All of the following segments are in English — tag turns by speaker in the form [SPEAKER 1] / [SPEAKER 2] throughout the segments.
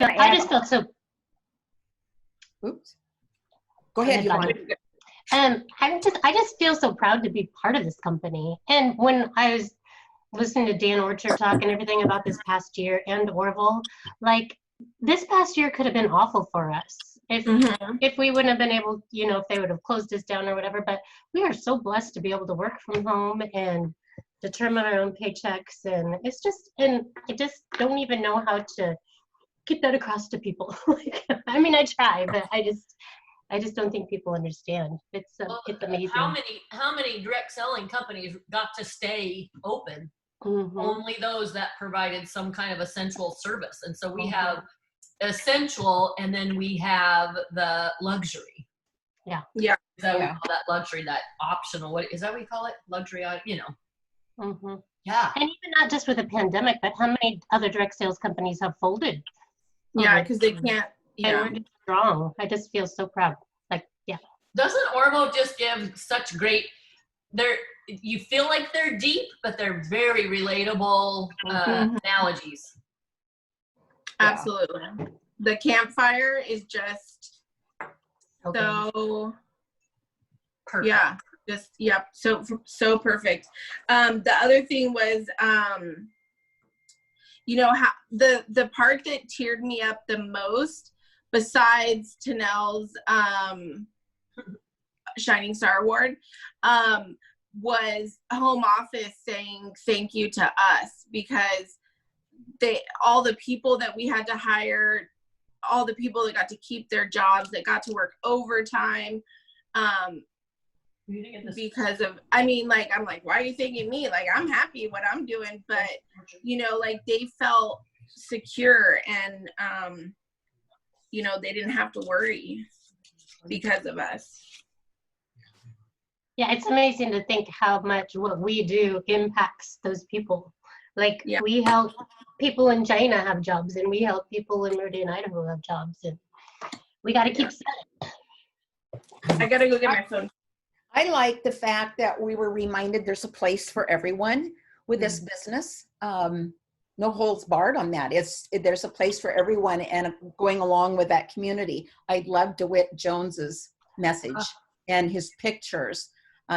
[SPEAKER 1] I just felt so.
[SPEAKER 2] Oops. Go ahead, Yvonne.
[SPEAKER 1] I just feel so proud to be part of this company. And when I was listening to Dan Orchard talk and everything about this past year and Orville, like this past year could have been awful for us if we wouldn't have been able, if they would have closed us down or whatever. But we are so blessed to be able to work from home and determine our own paychecks. And I just don't even know how to get that across to people. I mean, I try, but I just don't think people understand. It's amazing.
[SPEAKER 3] How many direct selling companies got to stay open? Only those that provided some kind of essential service. And so we have essential, and then we have the luxury.
[SPEAKER 1] Yeah.
[SPEAKER 3] So we call that luxury, that optional. What is that? We call it luxury. Yeah.
[SPEAKER 1] And even not just with the pandemic, but how many other direct sales companies have folded?
[SPEAKER 4] Yeah, because they can't. Yeah.
[SPEAKER 1] And we're strong. I just feel so proud.
[SPEAKER 3] Doesn't Ormo just give such great? You feel like they're deep, but they're very relatable analogies.
[SPEAKER 4] Absolutely. The campfire is just so
[SPEAKER 3] perfect.
[SPEAKER 4] Yeah, so perfect. The other thing was how the part that teared me up the most, besides Tanel's Shining Star Award, was home office saying thank you to us, because all the people that we had to hire, all the people that got to keep their jobs, that got to work overtime, because of, I'm like, why are you thanking me? Like, I'm happy what I'm doing, but they felt secure, and they didn't have to worry because of us.
[SPEAKER 1] Yeah, it's amazing to think how much what we do impacts those people. Like, we help people in China have jobs, and we help people in Meridian, Idaho have jobs, and we got to keep selling.
[SPEAKER 4] I got to go get my phone.
[SPEAKER 2] I like the fact that we were reminded there's a place for everyone with this business. No holds barred on that. There's a place for everyone, and going along with that community. I love DeWitt Jones's message and his pictures,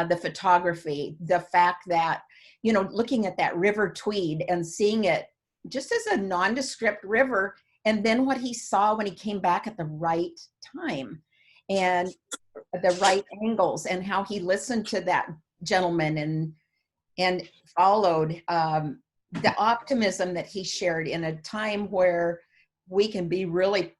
[SPEAKER 2] the photography, the fact that, looking at that River Tweed and seeing it just as a nondescript river, and then what he saw when he came back at the right time and the right angles, and how he listened to that gentleman and followed the optimism that he shared in a time where we could be really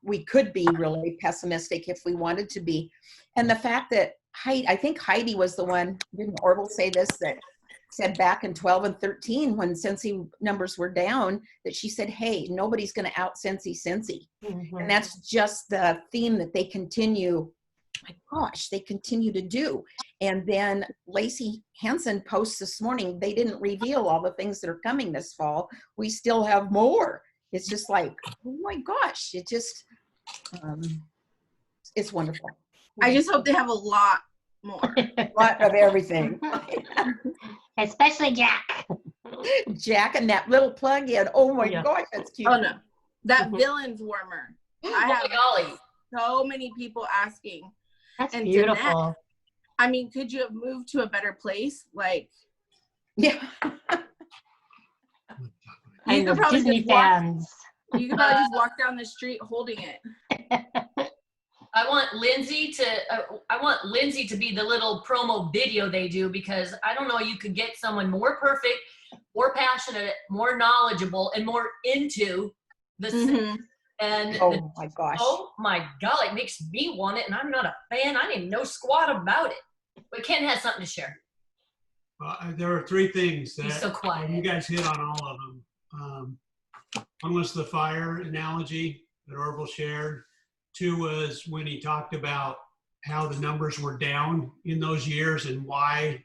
[SPEAKER 2] pessimistic if we wanted to be. And the fact that I think Heidi was the one, didn't Orville say this, that said back in 12 and 13 when Scentsy numbers were down, that she said, hey, nobody's going to out Scentsy. And that's just the theme that they continue to do. And then Lacey Hansen posts this morning, they didn't reveal all the things that are coming this fall. We still have more. It's just like, oh my gosh, it just, it's wonderful.
[SPEAKER 4] I just hope they have a lot more.
[SPEAKER 2] A lot of everything.
[SPEAKER 1] Especially Jack.
[SPEAKER 2] Jack and that little plug-in. Oh my gosh, that's cute.
[SPEAKER 4] Oh no, that villain's warmer. I have so many people asking.
[SPEAKER 1] That's beautiful.
[SPEAKER 4] Jeanette, could you have moved to a better place? Like,
[SPEAKER 2] yeah.
[SPEAKER 1] You could probably Disney fans.
[SPEAKER 4] You could probably just walk down the street holding it.
[SPEAKER 3] I want Lindsay to be the little promo video they do, because I don't know, you could get someone more perfect, more passionate, more knowledgeable, and more into the and
[SPEAKER 2] my gosh.
[SPEAKER 3] Oh my God, it makes me want it, and I'm not a fan. I didn't even know squat about it. But Ken has something to share.
[SPEAKER 5] There are three things that
[SPEAKER 3] He's so quiet.
[SPEAKER 5] You guys hit on all of them. One was the fire analogy that Orville shared. Two was when he talked about how the numbers were down in those years and why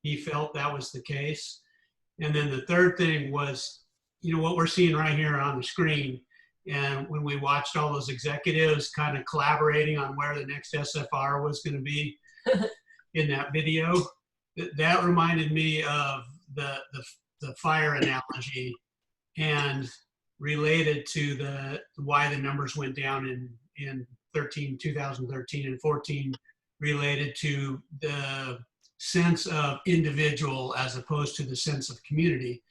[SPEAKER 5] he felt that was the case. And then the third thing was, what we're seeing right here on the screen. And when we watched all those executives kind of collaborating on where the next SFR was going to be in that video, that reminded me of the fire analogy. And related to why the numbers went down in 2013 and 14, related to the sense of individual as opposed to the sense of community.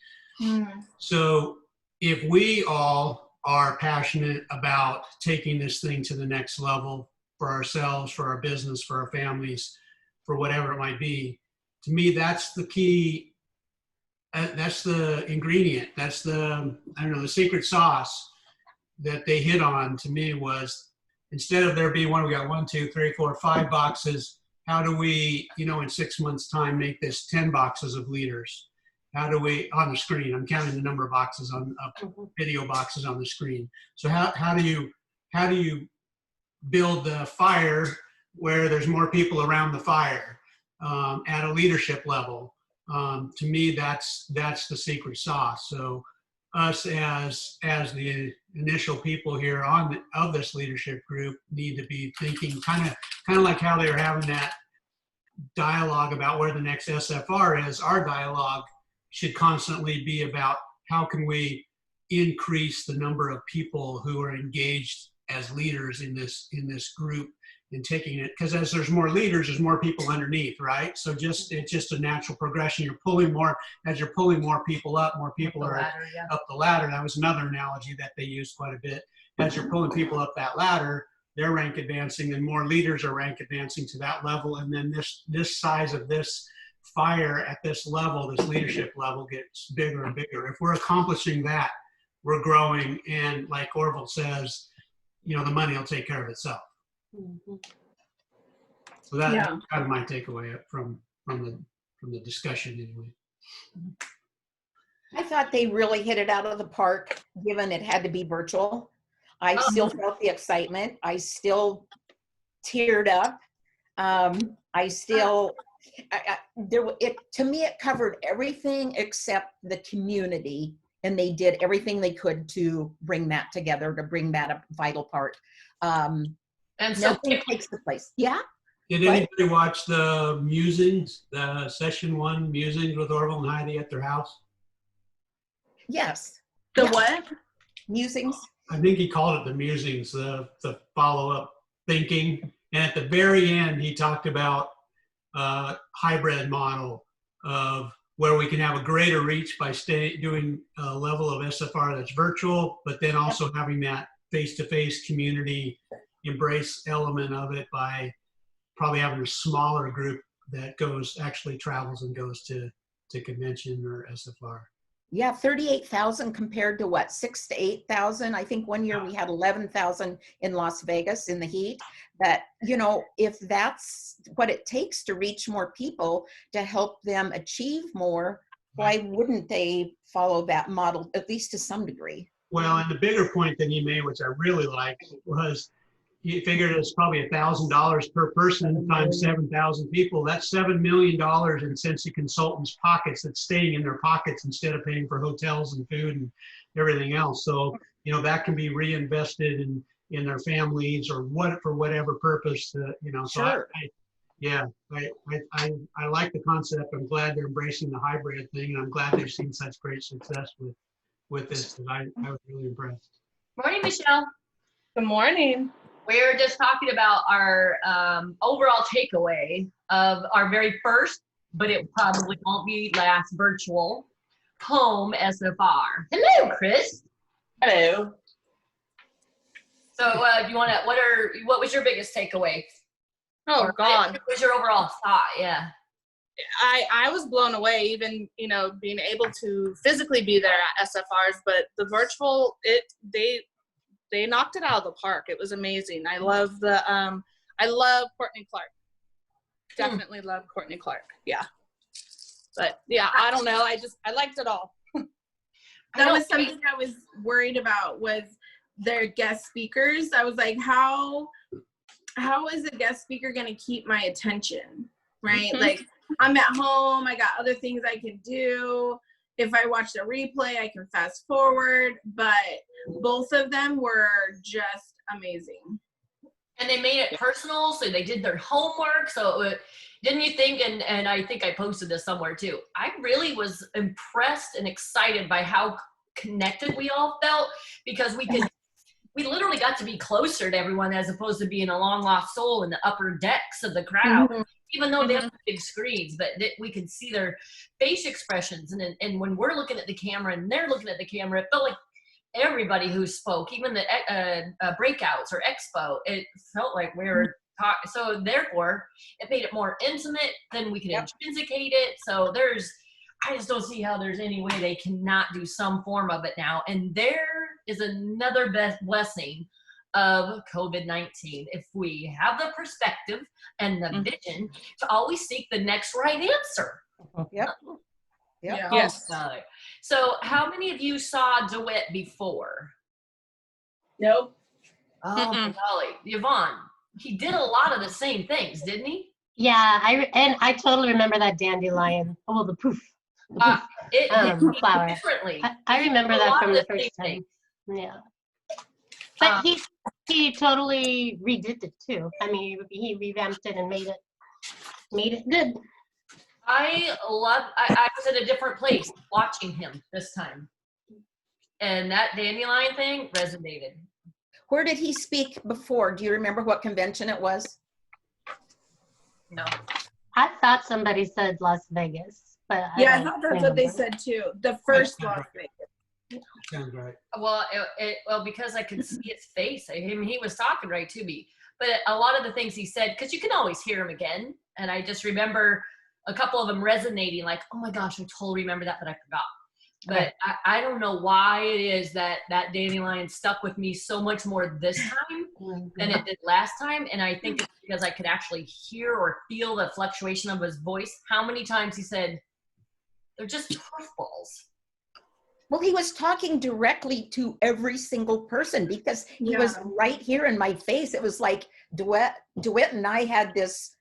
[SPEAKER 5] So if we all are passionate about taking this thing to the next level for ourselves, for our business, for our families, for whatever it might be, to me, that's the key. That's the ingredient. That's the, I don't know, the secret sauce that they hit on to me was, instead of there being we got 1, 2, 3, 4, 5 boxes, how do we, in 6 months time, make this 10 boxes of leaders? How do we, on the screen, I'm counting the number of boxes video boxes on the screen. So how do you build the fire where there's more people around the fire at a leadership level? To me, that's the secret sauce. So us as the initial people here of this leadership group need to be thinking kind of like how they were having that dialogue about where the next SFR is. Our dialogue should constantly be about how can we increase the number of people who are engaged as leaders in this group and taking it, because as there's more leaders, there's more people underneath, right? So it's just a natural progression. You're pulling more, as you're pulling more people up, more people are up the ladder. That was another analogy that they used quite a bit. As you're pulling people up that ladder, they're rank advancing, and more leaders are rank advancing to that level. And then this size of this fire at this level, this leadership level, gets bigger and bigger. If we're accomplishing that, we're growing. And like Orville says, the money will take care of itself. Mm-hmm. So that's kind of my takeaway from the discussion anyway.
[SPEAKER 2] I thought they really hit it out of the park, given it had to be virtual. I still felt the excitement. I still teared up. To me, it covered everything except the community, and they did everything they could to bring that together, to bring that a vital part.
[SPEAKER 3] And so
[SPEAKER 2] nothing takes the place. Yeah.
[SPEAKER 5] Did anybody watch the musings, the session 1 musings with Orville and Heidi at their house?
[SPEAKER 2] Yes.
[SPEAKER 4] The what?
[SPEAKER 2] Musings.
[SPEAKER 5] I think he called it the musings, the follow-up thinking. And at the very end, he talked about a hybrid model of where we can have a greater reach by doing a level of SFR that's virtual, but then also having that face-to-face community embrace element of it by probably having a smaller group that actually travels and goes to convention or SFR.
[SPEAKER 2] Yeah, 38,000 compared to what, 6,000 to 8,000? I think one year we had 11,000 in Las Vegas in the heat. But, if that's what it takes to reach more people to help them achieve more, why wouldn't they follow that model, at least to some degree?
[SPEAKER 5] Well, and the bigger point that he made, which I really liked, was he figured it's probably $1,000 per person times 7,000 people. That's $7 million in Scentsy consultants' pockets that's staying in their pockets instead of paying for hotels and food and everything else. So, that can be reinvested in their families or for whatever purpose. So
[SPEAKER 2] Sure.
[SPEAKER 5] I like the concept. I'm glad they're embracing the hybrid thing, and I'm glad they've seen such great success with this. I was really impressed.
[SPEAKER 3] Morning, Michelle.
[SPEAKER 6] Good morning.
[SPEAKER 3] We're just talking about our overall takeaway of our very first, but it probably won't be last, virtual home SFR. Hello, Chris.
[SPEAKER 6] Hello.
[SPEAKER 3] So what was your biggest takeaway?
[SPEAKER 6] Oh, God.
[SPEAKER 3] What was your overall thought? Yeah.
[SPEAKER 6] I was blown away, even, being able to physically be there at SFRs, but the virtual, they knocked it out of the park. It was amazing. I love I love Courtney Clark. Definitely love Courtney Clark. Yeah. But yeah, I don't know. I liked it all.
[SPEAKER 4] That was something I was worried about, was their guest speakers. I was like, how is a guest speaker going to keep my attention? Right?
[SPEAKER 6] Mm-hmm.
[SPEAKER 4] Like, I'm at home. I got other things I can do. If I watch the replay, I can fast forward. But both of them were just amazing.
[SPEAKER 3] And they made it personal, so they did their homework. So didn't you think, and I think I posted this somewhere too, I really was impressed and excited by how connected we all felt, because we literally got to be closer to everyone as opposed to being a long lost soul in the upper decks of the crowd.
[SPEAKER 2] Mhm.
[SPEAKER 3] Even though they have big screens, but we could see their face expressions. And when we're looking at the camera and they're looking at the camera, it felt like everybody who spoke, even the breakouts or expo, it felt like we were talking. So therefore, it made it more intimate. Then we can intrinsicate it. So I just don't see how there's any way they cannot do some form of it now. And there is another blessing of COVID-19. If we have the perspective and the vision to always seek the next right answer.
[SPEAKER 2] Yep.
[SPEAKER 4] Yeah.
[SPEAKER 6] Yes.
[SPEAKER 3] So how many of you saw DeWitt before?
[SPEAKER 4] Nope.
[SPEAKER 3] Oh, golly. Yvonne, he did a lot of the same things, didn't he?
[SPEAKER 1] Yeah, I totally remember that dandelion. Oh, the poof.
[SPEAKER 3] It
[SPEAKER 1] Flower.
[SPEAKER 3] differently.
[SPEAKER 1] I remember
[SPEAKER 3] A
[SPEAKER 1] that
[SPEAKER 3] lot
[SPEAKER 1] from
[SPEAKER 3] of
[SPEAKER 1] the
[SPEAKER 3] the
[SPEAKER 1] first
[SPEAKER 3] same
[SPEAKER 1] time. Yeah. But he totally redid it too. I mean, he revamped it and made it good.
[SPEAKER 3] I was at a different place watching him this time. And that dandelion thing resonated.
[SPEAKER 2] Where did he speak before? Do you remember what convention it was?
[SPEAKER 3] No.
[SPEAKER 1] I thought somebody said Las Vegas, but
[SPEAKER 4] I thought that's what they said too. The first Las Vegas.
[SPEAKER 5] Sounds right.
[SPEAKER 3] Well, well, because I could see his face. I mean, he was talking right to me. But a lot of the things he said, because you can always hear him again. And I just remember a couple of them resonating, like, oh my gosh, I totally remember that, but I forgot. But I don't know why it is that dandelion stuck with me so much more this time than it did last time. And I think it's because I could actually hear or feel the fluctuation of his voice. How many times he said, they're just turf balls.
[SPEAKER 2] Well, he was talking directly to every single person because he was right here in my face. It was like DeWitt and I had this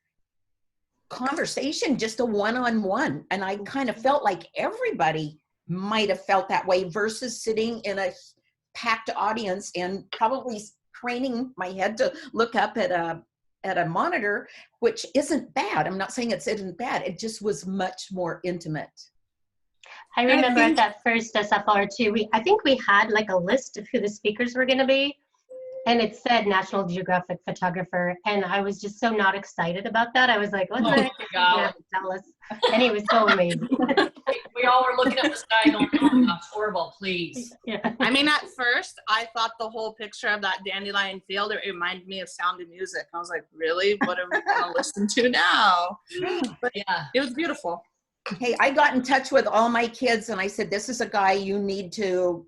[SPEAKER 2] conversation, just a one-on-one. And I kind of felt like everybody might have felt that way versus sitting in a packed audience and probably craning my head to look up at a monitor, which isn't bad. I'm not saying it isn't bad. It just was much more intimate.
[SPEAKER 1] I remember at that first SFR too, I think we had like a list of who the speakers were going to be, and it said National Geographic photographer, and I was just so not excited about that. I was like, what the heck is he going to tell us? And he was so amazing.
[SPEAKER 3] We all were looking at the sky going, oh my gosh, horrible, please.
[SPEAKER 1] Yeah.
[SPEAKER 6] I mean, at first, I thought the whole picture of that dandelion field, it reminded me of Sound of Music. I was like, really? What are we going to listen to now? But
[SPEAKER 3] Yeah,
[SPEAKER 6] it was beautiful.
[SPEAKER 2] Hey, I got in touch with all my kids and I said, this is a guy you need to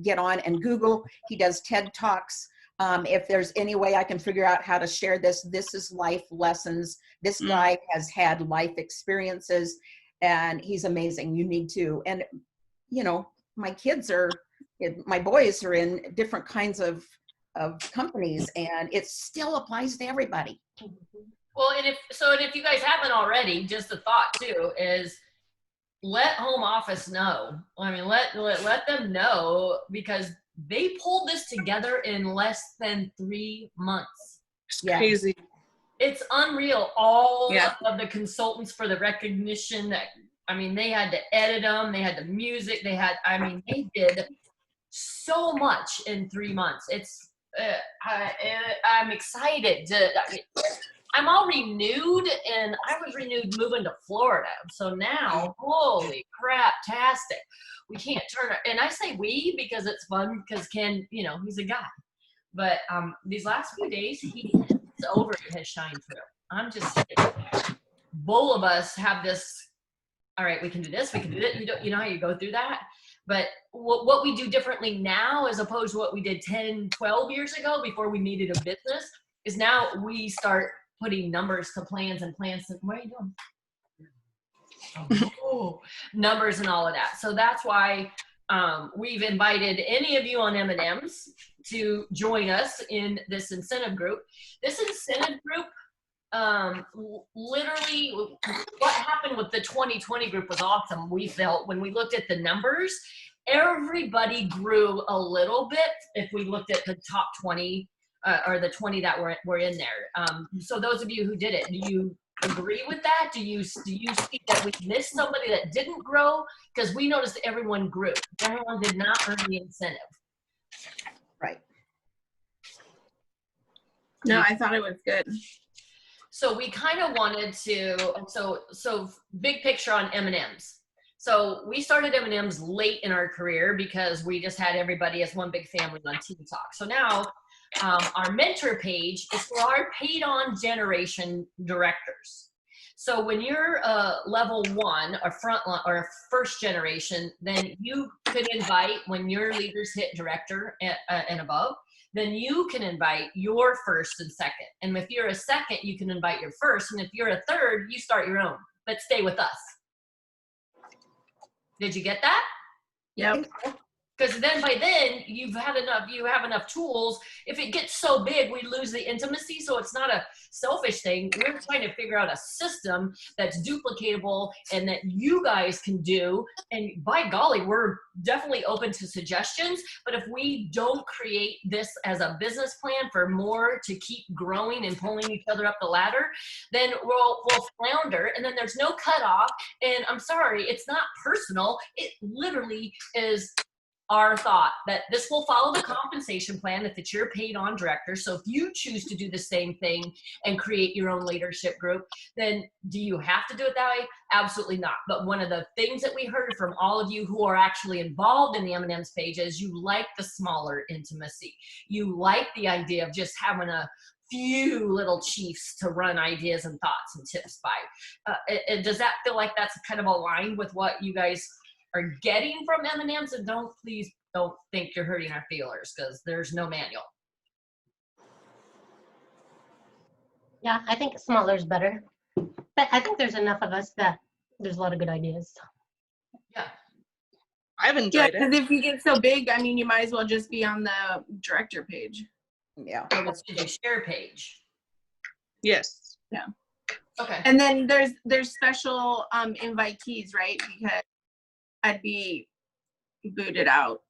[SPEAKER 2] get on and Google. He does TED Talks. If there's any way I can figure out how to share this, this is life lessons. This guy has had life experiences and he's amazing. You need to. And, you know, my boys are in different kinds of companies and it still applies to everybody.
[SPEAKER 3] well, and if you guys haven't already, just a thought too is let home office know. I mean, let them know, because they pulled this together in less than 3 months.
[SPEAKER 6] It's crazy.
[SPEAKER 3] It's unreal. All of the consultants for the recognition they had to edit them. They had the music. They did so much in 3 months. I'm excited. I'm all renewed, and I was renewed moving to Florida. So now, holy crap-tastic. We can't turn it. And I say we because it's fun, because Ken, he's a guy. But these last few days, he's over his shine through. I'm just both of us have this, all right, we can do this, we can do that. You know how you go through that? But what we do differently now as opposed to what we did 10, 12 years ago before we needed a business is now we start putting numbers to plans and plans. What are you doing? Numbers and all of that. So that's why we've invited any of you on M&Ms to join us in this incentive group. This incentive group, literally what happened with the 2020 group was awesome. We felt when we looked at the numbers, everybody grew a little bit if we looked at the top 20 or the 20 that were in there. So those of you who did it, you agree with that? Do you see that we missed somebody that didn't grow? Because we noticed everyone grew. Everyone did not earn the incentive.
[SPEAKER 2] Right.
[SPEAKER 4] No, I thought it was good.
[SPEAKER 3] So we kind of wanted to, so big picture on M&Ms. So we started M&Ms late in our career because we just had everybody as one big family on Team Talk. So now our mentor page is for our paid on generation directors. So when you're level 1 or frontline or first generation, then you could invite, when your leaders hit director and above, then you can invite your first and second. And if you're a second, you can invite your first. And if you're a third, you start your own, but stay with us. Did you get that?
[SPEAKER 4] Yep.
[SPEAKER 3] Because then by then you have enough tools. If it gets so big, we lose the intimacy. So it's not a selfish thing. We're trying to figure out a system that's duplicatable and that you guys can do. And by golly, we're definitely open to suggestions. But if we don't create this as a business plan for more to keep growing and pulling each other up the ladder, then we'll flounder. And then there's no cutoff. And I'm sorry, it's not personal. It literally is our thought that this will follow the compensation plan if it's your paid on director. So if you choose to do the same thing and create your own leadership group, then do you have to do it that way? Absolutely not. But one of the things that we heard from all of you who are actually involved in the M&M's page is you like the smaller intimacy. You like the idea of just having a few little chiefs to run ideas and thoughts and tips by. Does that feel like that's kind of aligned with what you guys are getting from M&M's? And please don't think you're hurting our feelers, because there's no manual.
[SPEAKER 1] Yeah, I think smaller is better. But I think there's enough of us that there's a lot of good ideas.
[SPEAKER 3] Yeah.
[SPEAKER 6] I've
[SPEAKER 4] Yeah,
[SPEAKER 6] enjoyed
[SPEAKER 4] because
[SPEAKER 6] it.
[SPEAKER 4] if you get so big, I mean, you might as well just be on the director page.
[SPEAKER 2] Yeah.
[SPEAKER 3] So it's your share page.
[SPEAKER 6] Yes.
[SPEAKER 4] Yeah.
[SPEAKER 3] Okay.
[SPEAKER 4] And then there's special invitees, right? Because I'd be booted out.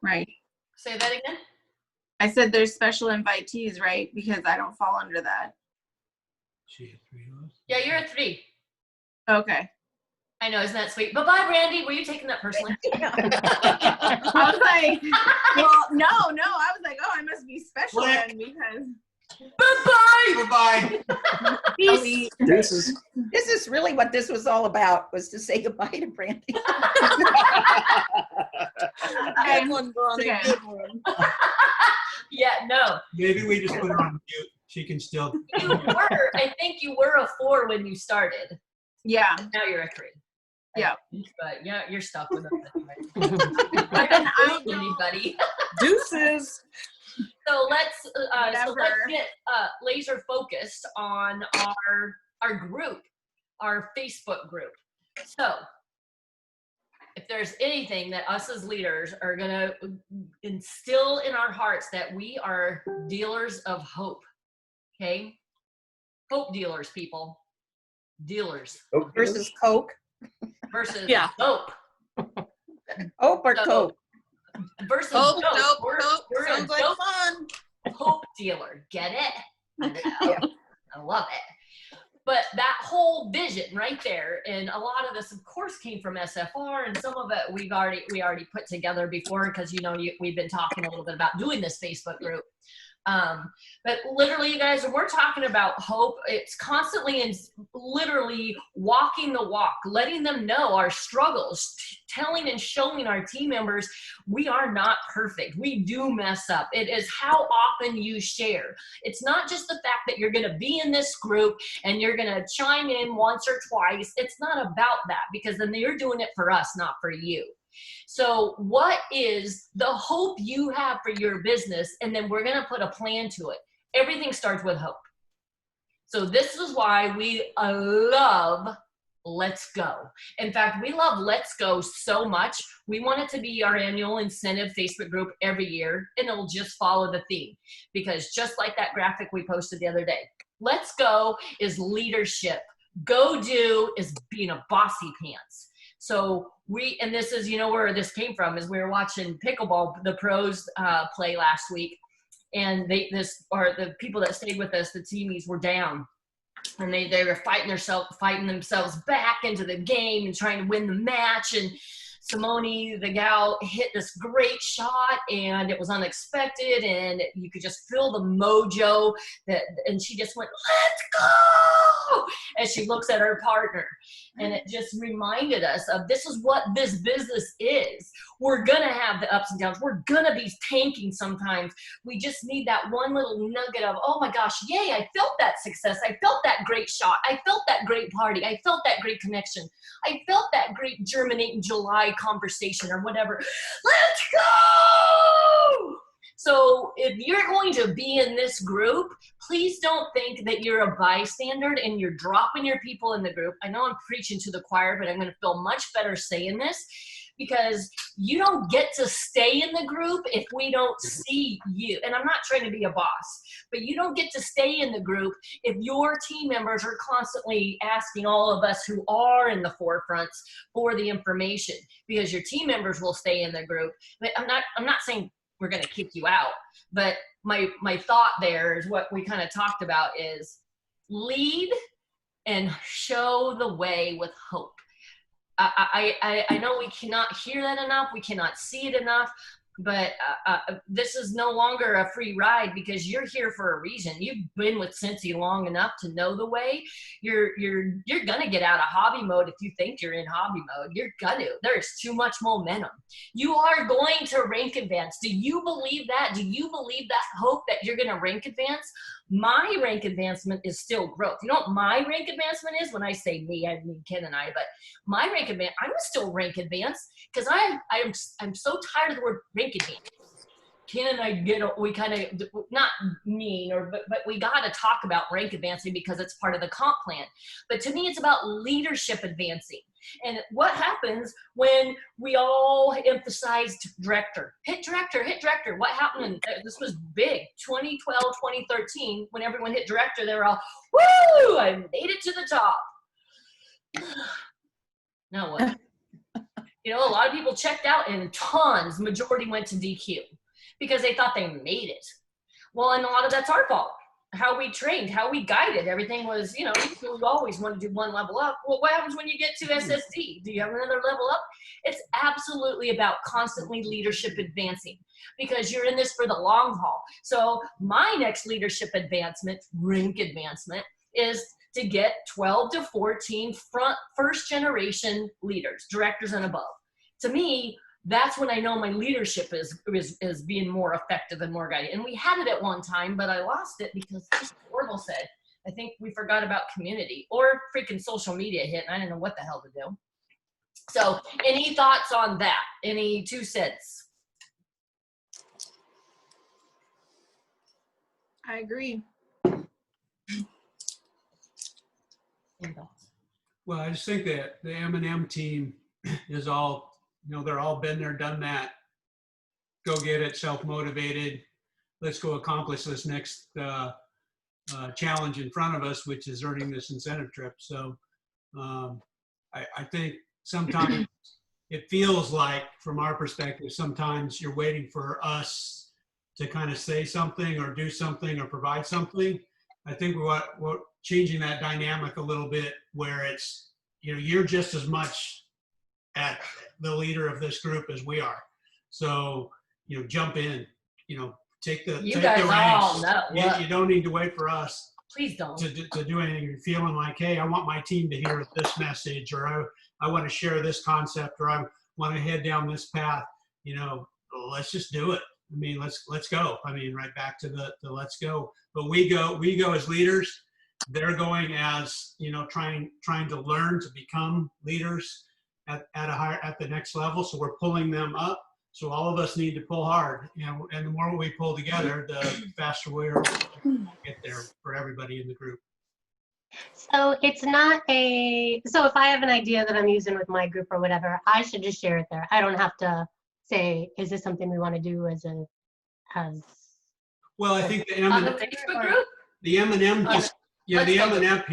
[SPEAKER 4] Right.
[SPEAKER 3] Say that again.
[SPEAKER 4] I said there's special invitees, right? Because I don't fall under that.
[SPEAKER 5] She had 3 of us.
[SPEAKER 3] Yeah, you're a 3.
[SPEAKER 4] Okay.
[SPEAKER 3] I know, isn't that sweet? But bye, Brandy. Were you taking that personally?
[SPEAKER 4] I was like, well, no. I was like, oh, I must be special
[SPEAKER 5] Click.
[SPEAKER 4] then because.
[SPEAKER 3] Bye-bye.
[SPEAKER 5] Bye-bye.
[SPEAKER 4] Peace.
[SPEAKER 2] This is really what this was all about, was to say goodbye to Brandy.
[SPEAKER 6] Good one, Bonnie.
[SPEAKER 4] Okay.
[SPEAKER 6] Good one.
[SPEAKER 3] Yeah, no.
[SPEAKER 5] Maybe we just put her on mute. She can still.
[SPEAKER 3] I think you were a 4 when you started.
[SPEAKER 4] Yeah.
[SPEAKER 3] Now you're a 3.
[SPEAKER 4] Yeah.
[SPEAKER 3] But yeah, you're stuck with us
[SPEAKER 4] But then I know.
[SPEAKER 3] anybody.
[SPEAKER 6] Deuces.
[SPEAKER 3] So let's
[SPEAKER 4] Whatever.
[SPEAKER 3] get laser focused on our group, our Facebook group. So if there's anything that us as leaders are gonna instill in our hearts, that we are dealers of hope. Okay? Hope dealers, people. Dealers
[SPEAKER 2] Versus Coke.
[SPEAKER 3] versus
[SPEAKER 6] Yeah.
[SPEAKER 3] hope.
[SPEAKER 2] Hope or
[SPEAKER 3] So-
[SPEAKER 2] Coke?
[SPEAKER 3] Versus
[SPEAKER 6] Hope,
[SPEAKER 3] dope.
[SPEAKER 6] dope,
[SPEAKER 3] We're
[SPEAKER 6] dope.
[SPEAKER 3] a
[SPEAKER 6] Sounds like
[SPEAKER 3] dope
[SPEAKER 6] fun.
[SPEAKER 3] hope dealer. Get it?
[SPEAKER 2] Yeah.
[SPEAKER 3] I love it. But that whole vision right there, and a lot of this, of course, came from SFR, and some of it we already put together before, because we've been talking a little bit about doing this Facebook group. But literally, you guys, when we're talking about hope, it's constantly and literally walking the walk, letting them know our struggles, telling and showing our team members we are not perfect. We do mess up. It is how often you share. It's not just the fact that you're going to be in this group and you're going to chime in once or twice. It's not about that, because then you're doing it for us, not for you. So what is the hope you have for your business? And then we're going to put a plan to it. Everything starts with hope. So this is why we love Let's Go. In fact, we love Let's Go so much. We want it to be our annual incentive Facebook group every year, and it'll just follow the theme. Because just like that graphic we posted the other day, Let's Go is leadership. Go do is being a bossy pants. So and this is, where this came from, is we were watching pickleball, the pros play last week, and the people that stayed with us, the teamies, were down. and they were fighting themselves back into the game and trying to win the match. And Simone, the gal, hit this great shot, and it was unexpected, and you could just feel the mojo and she just went, "Let's go!" as she looks at her partner. And it just reminded us of, this is what this business is. We're gonna have the ups and downs. We're gonna be tanking sometimes. We just need that one little nugget of, oh my gosh, yay, I felt that success. I felt that great shot. I felt that great party. I felt that great connection. I felt that great germinating July conversation or whatever. Let's go! So if you're going to be in this group, please don't think that you're a bystander and you're dropping your people in the group. I know I'm preaching to the choir, but I'm going to feel much better saying this, because you don't get to stay in the group if we don't see you. And I'm not trying to be a boss, but you don't get to stay in the group if your team members are constantly asking all of us who are in the forefronts for the information, because your team members will stay in the group. But I'm not saying we're going to kick you out, but my thought there is what we kind of talked about is lead and show the way with hope. I know we cannot hear that enough. We cannot see it enough, but this is no longer a free ride, because you're here for a reason. You've been with Scentsy long enough to know the way. You're gonna get out of hobby mode if you think you're in hobby mode. You're gonna. There's too much momentum. You are going to rank advance. Do you believe that? Do you believe that hope that you're gonna rank advance? My rank advancement is still growth. You know what my rank advancement is? When I say me, I mean Ken and I, but my rank advance, I'm still rank advance, because I'm so tired of the word rank advance. Ken and I we kind of, not mean, but we got to talk about rank advancing because it's part of the comp plan. But to me, it's about leadership advancing. And what happens when we all emphasized director? Hit director, hit director. What happened? This was big. 2012, 2013, when everyone hit director, they were all, woo, I made it to the top. Now what? You know, a lot of people checked out, and tons, majority went to DQ because they thought they made it. Well, and a lot of that's our fault. How we trained, how we guided, everything was, you know, we always want to do one level up. Well, what happens when you get to SSD? Do you have another level up? It's absolutely about constantly leadership advancing, because you're in this for the long haul. So my next leadership advancement, rank advancement, is to get 12 to 14 first generation leaders, directors and above. To me, that's when I know my leadership is being more effective and more guided. And we had it at one time, but I lost it because, just like Orville said, I think we forgot about community, or freaking social media hit, and I didn't know what the hell to do. So any thoughts on that? Any 2 cents?
[SPEAKER 4] I agree.
[SPEAKER 5] Well, I just think that the M&M team is all, you know, they're all been there, done that. Go get it, self-motivated. Let's go accomplish this next challenge in front of us, which is earning this incentive trip. So I think sometimes it feels like, from our perspective, sometimes you're waiting for us to kind of say something or do something or provide something. I think we're changing that dynamic a little bit, where it's, you know, you're just as much at the leader of this group as we are. So, you know, jump in, you know, take the
[SPEAKER 3] You guys all know.
[SPEAKER 5] You don't need to wait for us.
[SPEAKER 3] Please don't.
[SPEAKER 5] To do anything. You're feeling like, hey, I want my team to hear this message, or I want to share this concept, or I want to head down this path. You know, let's just do it. I mean, let's go. I mean, right back to the let's go. But we go as leaders. They're going as, you know, trying to learn to become leaders at the next level. So we're pulling them up. So all of us need to pull hard, and the more we pull together, the faster we'll get there for everybody in the group.
[SPEAKER 1] So it's not so if I have an idea that I'm using with my group or whatever, I should just share it there. I don't have to say, is this something we want to do as
[SPEAKER 5] well, I think the
[SPEAKER 3] on the Facebook group?
[SPEAKER 5] The M&M just, yeah, the
[SPEAKER 3] Let's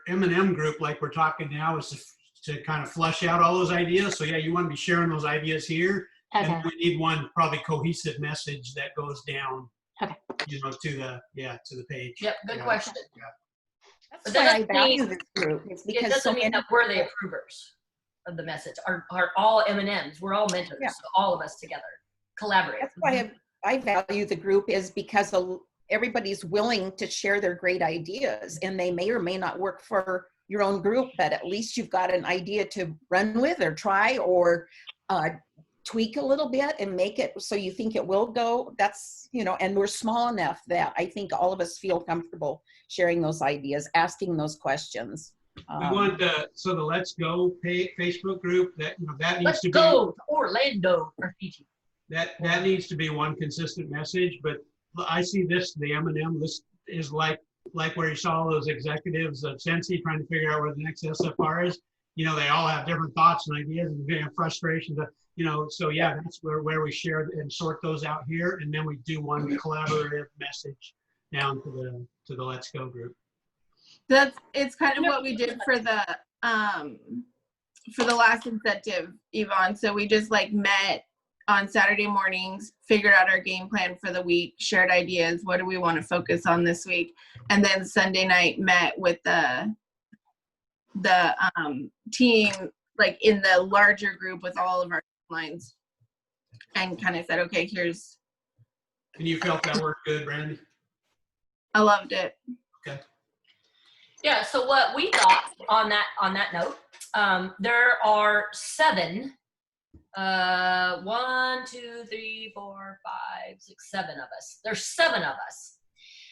[SPEAKER 5] M&M group, like we're talking now, is to kind of flesh out all those ideas. So yeah, you want to be sharing those ideas here.
[SPEAKER 1] Okay.
[SPEAKER 5] And we need one probably cohesive message that goes down,
[SPEAKER 1] okay,
[SPEAKER 5] you know, to the page.
[SPEAKER 3] Yep, good question.
[SPEAKER 2] That's
[SPEAKER 3] But
[SPEAKER 2] why
[SPEAKER 3] that
[SPEAKER 2] I
[SPEAKER 3] doesn't mean,
[SPEAKER 2] value this group. It's
[SPEAKER 3] it
[SPEAKER 2] because so
[SPEAKER 3] doesn't mean
[SPEAKER 2] many
[SPEAKER 3] that we're the
[SPEAKER 2] people-
[SPEAKER 3] approvers of the message. Are all M&Ms. We're all mentors.
[SPEAKER 2] Yeah.
[SPEAKER 3] So all of us together collaborate.
[SPEAKER 2] That's why I value the group, is because everybody's willing to share their great ideas, and they may or may not work for your own group, but at least you've got an idea to run with or try or tweak a little bit and make it so you think it will go. That's, you know, and we're small enough that I think all of us feel comfortable sharing those ideas, asking those questions.
[SPEAKER 5] We want so the Let's Go Facebook group, that, you know, that needs
[SPEAKER 3] Let's
[SPEAKER 5] to be,
[SPEAKER 3] go to Orlando or Fiji.
[SPEAKER 5] that needs to be one consistent message. But I see this, the M&M list is like where you saw those executives of Scentsy trying to figure out where the next SFR is. You know, they all have different thoughts and ideas and frustrations. You know, so yeah, that's where we share and sort those out here, and then we do one collaborative message down to the Let's Go group.
[SPEAKER 4] It's kind of what we did for the last incentive, Yvonne. So we just like met on Saturday mornings, figured out our game plan for the week, shared ideas. What do we want to focus on this week? And then Sunday night met with the team, like in the larger group with all of our lines, and kind of said, okay, here's.
[SPEAKER 5] And you felt that worked good, Brandy?
[SPEAKER 4] I loved it.
[SPEAKER 5] Okay.
[SPEAKER 3] Yeah, so what we thought on that note, there are 7, 1, 2, 3, 4, 5, 6, 7 of us. There's 7 of us.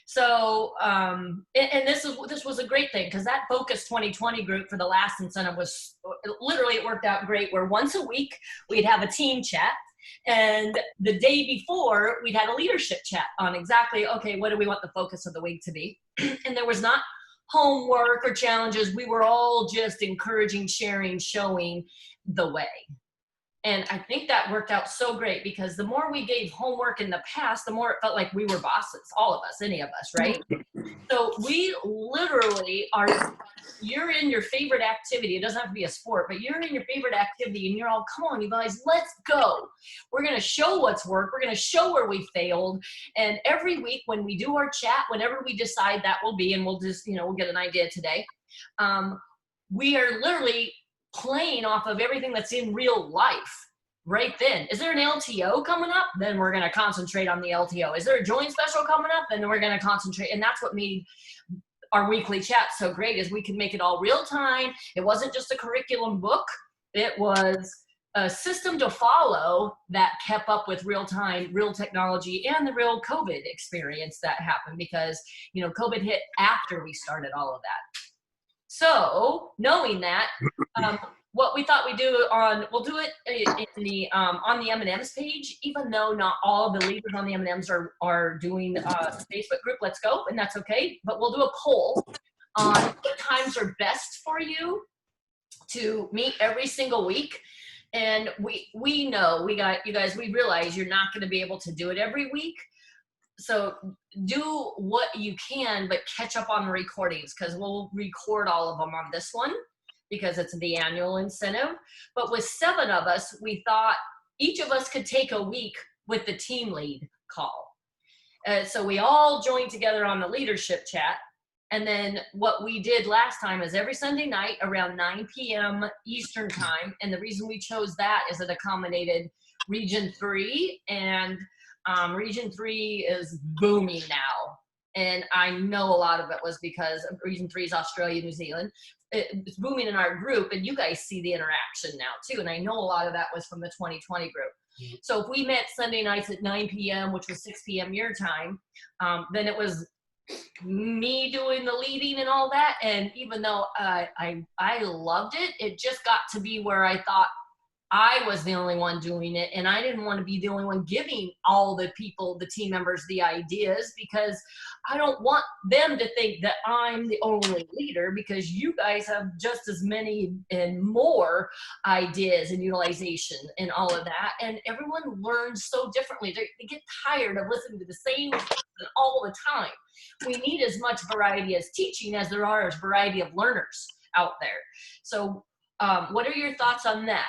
[SPEAKER 3] So, and this was a great thing, because that Focus 2020 group for the last incentive was literally, it worked out great, where once a week we'd have a team chat. And the day before, we'd had a leadership chat on exactly, okay, what do we want the focus of the week to be? And there was not homework or challenges. We were all just encouraging, sharing, showing the way. And I think that worked out so great, because the more we gave homework in the past, the more it felt like we were bosses, all of us, any of us, right? So we literally are, you're in your favorite activity. It doesn't have to be a sport, but you're in your favorite activity and you're all, come on, you guys, let's go. We're going to show what's worked. We're going to show where we failed. And every week when we do our chat, whenever we decide that will be, and we'll just, you know, we'll get an idea today. We are literally playing off of everything that's in real life right then. Is there an LTO coming up? Then we're going to concentrate on the LTO. Is there a joint special coming up? Then we're going to concentrate. And that's what made our weekly chat so great, is we could make it all real time. It wasn't just a curriculum book. It was a system to follow that kept up with real time, real technology, and the real COVID experience that happened, because, you know, COVID hit after we started all of that. So knowing that, what we thought we'd do we'll do it in the on the M&Ms page, even though not all of the leaders on the M&Ms are doing Facebook group Let's Go, and that's okay. But we'll do a poll on what times are best for you to meet every single week. And we know, you guys, we realize you're not going to be able to do it every week. So do what you can, but catch up on the recordings, because we'll record all of them on this one, because it's the annual incentive. But with 7 of us, we thought each of us could take a week with the team lead call. So we all joined together on the leadership chat. And then what we did last time is every Sunday night around 9 p.m. Eastern time. And the reason we chose that is it accommodated Region 3, and Region 3 is booming now. And I know a lot of it was because Region 3 is Australia, New Zealand. It's booming in our group, and you guys see the interaction now too. And I know a lot of that was from the 2020 group. Mm-hmm. So if we met Sunday nights at 9 p.m., which was 6 p.m. your time, then it was me doing the leading and all that. And even though I loved it, it just got to be where I thought I was the only one doing it, and I didn't want to be the only one giving all the people, the team members, the ideas, because I don't want them to think that I'm the only leader, because you guys have just as many and more ideas and utilization and all of that. And everyone learns so differently. They get tired of listening to the same person all the time. We need as much variety as teaching as there are as variety of learners out there. So what are your thoughts on that?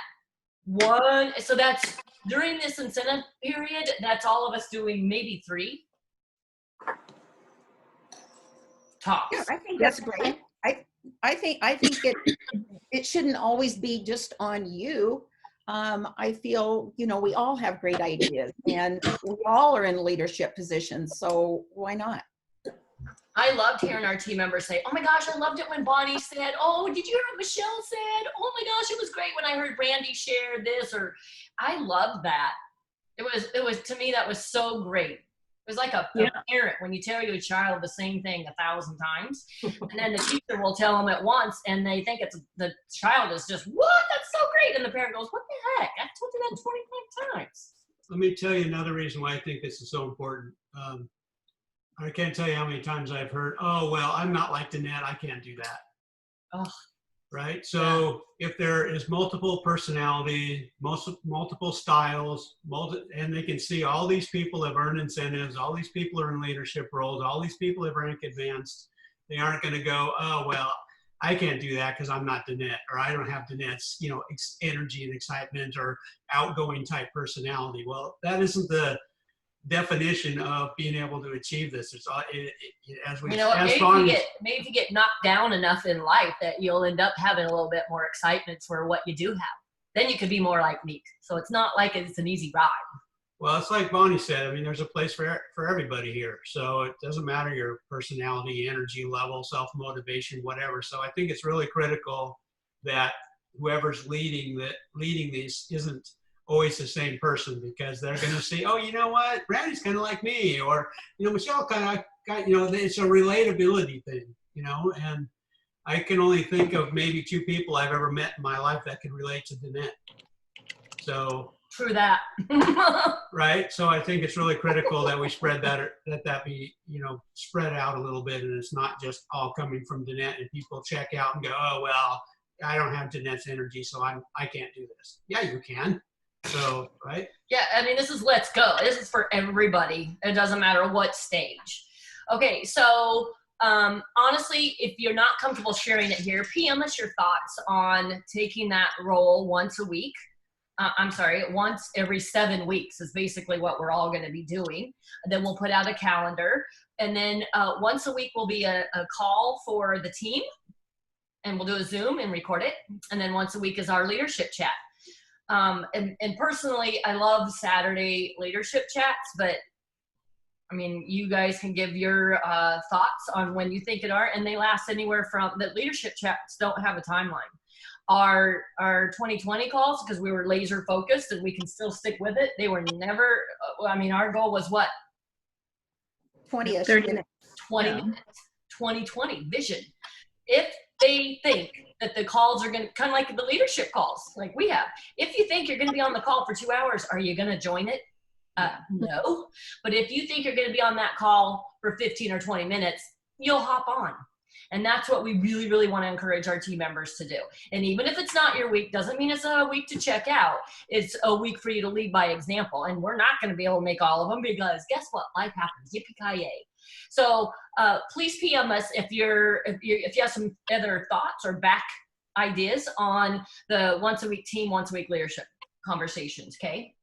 [SPEAKER 3] So that's during this incentive period, that's all of us doing maybe 3. tops.
[SPEAKER 2] Yeah, I think that's great. I think it shouldn't always be just on you. I feel, we all have great ideas and we all are in leadership positions. So why not?
[SPEAKER 3] I loved hearing our team members say, oh my gosh, I loved it when Bonnie said, oh, did you hear what Michelle said? Oh my gosh, it was great when I heard Brandy share this, or I loved that. It was, to me, that was so great. It was like a parent when you tell your child the same thing 1,000 times, and then the teacher will tell them at once, and they think the child is just, what? That's so great. And the parent goes, what the heck? I've told you that 25 times.
[SPEAKER 5] Let me tell you another reason why I think this is so important. I can't tell you how many times I've heard, oh, well, I'm not like Danette. I can't do that.
[SPEAKER 3] Oh.
[SPEAKER 5] Right? So if there is multiple personality, multiple styles, and they can see all these people have earned incentives, all these people are in leadership roles, all these people have rank advanced, they aren't going to go, oh, well, I can't do that because I'm not Danette, or I don't have Danette's, energy and excitement or outgoing type personality. Well, that isn't the definition of being able to achieve this. It's as we
[SPEAKER 3] maybe if you get knocked down enough in life that you'll end up having a little bit more excitement for what you do have. Then you could be more like me. So it's not like it's an easy ride.
[SPEAKER 5] Well, it's like Bonnie said. I mean, there's a place for everybody here. So it doesn't matter your personality, energy level, self-motivation, whatever. So I think it's really critical that whoever's leading these isn't always the same person, because they're going to say, oh, you know what, Brandy's kind of like me, or Michelle kind of got, it's a relatability thing, and I can only think of maybe 2 people I've ever met in my life that can relate to Danette. So
[SPEAKER 3] true that.
[SPEAKER 5] right. So I think it's really critical that we spread that be spread out a little bit, and it's not just all coming from Danette and people check out and go, oh, well, I don't have Danette's energy, so I can't do this. Yeah, you can. So, right?
[SPEAKER 3] Yeah, I mean, this is let's go. This is for everybody. It doesn't matter what stage. Okay, so honestly, if you're not comfortable sharing it here, PM us your thoughts on taking that role once a week. Once every 7 weeks is basically what we're all going to be doing. And then we'll put out a calendar. And then once a week will be a call for the team. And we'll do a Zoom and record it. And then once a week is our leadership chat. And personally, I love Saturday leadership chats, but I mean, you guys can give your thoughts on when you think it are, and they last anywhere from, the leadership chats don't have a timeline. Our 2020 calls, because we were laser focused and we can still stick with it, they were never, our goal was what?
[SPEAKER 2] 20-ish
[SPEAKER 4] 30
[SPEAKER 2] minutes.
[SPEAKER 3] 20 minutes, 2020 vision. If they think that the calls are going to, kind of like the leadership calls like we have, if you think you're going to be on the call for 2 hours, are you going to join it? No. But if you think you're going to be on that call for 15 or 20 minutes, you'll hop on. And that's what we really, really want to encourage our team members to do. And even if it's not your week, doesn't mean it's a week to check out. It's a week for you to lead by example. And we're not going to be able to make all of them, because guess what? Life happens. Yippee-ki-yay. So please PM us if you have some other thoughts or back ideas on the once a week team, once a week leadership conversations. Okay.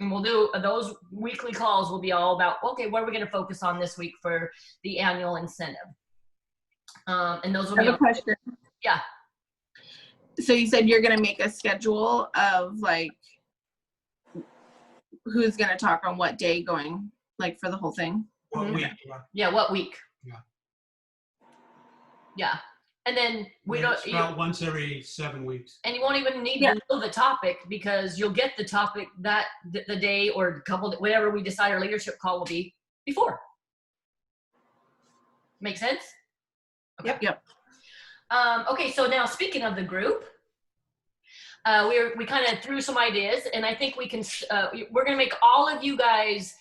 [SPEAKER 3] And we'll do those weekly calls will be all about, okay, what are we going to focus on this week for the annual incentive? And those will be.
[SPEAKER 4] I have a question.
[SPEAKER 3] Yeah.
[SPEAKER 4] So you said you're going to make a schedule of like who's going to talk on what day going, like for the whole thing?
[SPEAKER 5] What week?
[SPEAKER 3] Yeah, what week?
[SPEAKER 5] Yeah.
[SPEAKER 3] Yeah. And then
[SPEAKER 5] It's about once every 7 weeks.
[SPEAKER 3] And you won't even need to know the topic, because you'll get the topic that the day or couple, whatever we decide our leadership call will be before. Make sense? Okay.
[SPEAKER 4] Yep.
[SPEAKER 3] Okay, so now speaking of the group, we kind of threw some ideas, and I think we can, we're going to make all of you guys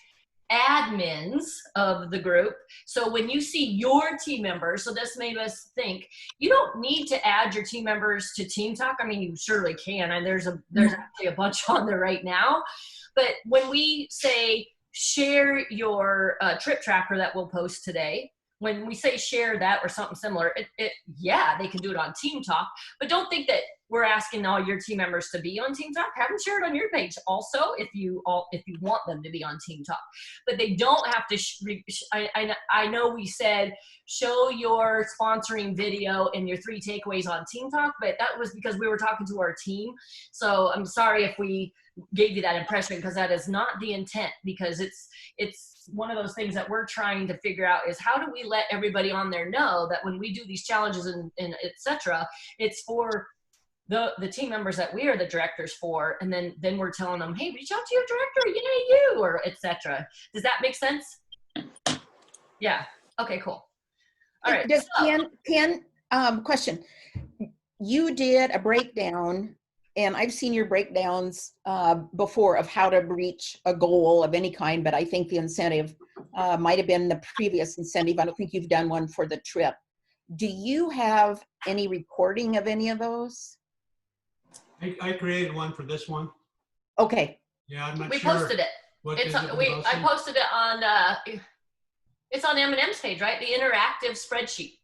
[SPEAKER 3] admins of the group. So when you see your team members, so this made us think, you don't need to add your team members to Team Talk. I mean, you surely can, and there's actually a bunch on there right now. But when we say share your trip tracker that we'll post today, when we say share that or something similar, yeah, they can do it on Team Talk, but don't think that we're asking all your team members to be on Team Talk. Have them share it on your page also if you want them to be on Team Talk. But they don't have to. I know we said show your sponsoring video and your 3 takeaways on Team Talk, but that was because we were talking to our team. So I'm sorry if we gave you that impression, because that is not the intent, because it's one of those things that we're trying to figure out is how do we let everybody on there know that when we do these challenges and etc., it's for the team members that we are the directors for, and then we're telling them, hey, reach out to your director, yay you, or etc. Does that make sense? Yeah. Okay, cool. All right.
[SPEAKER 2] Does Ken, question. You did a breakdown, and I've seen your breakdowns before of how to reach a goal of any kind, but I think the incentive might have been the previous incentive. I don't think you've done one for the trip. Do you have any recording of any of those?
[SPEAKER 5] I created one for this one.
[SPEAKER 2] Okay.
[SPEAKER 5] Yeah, I'm not
[SPEAKER 3] We
[SPEAKER 5] sure.
[SPEAKER 3] posted it. I posted it on it's on M&M's page, right? The interactive spreadsheet.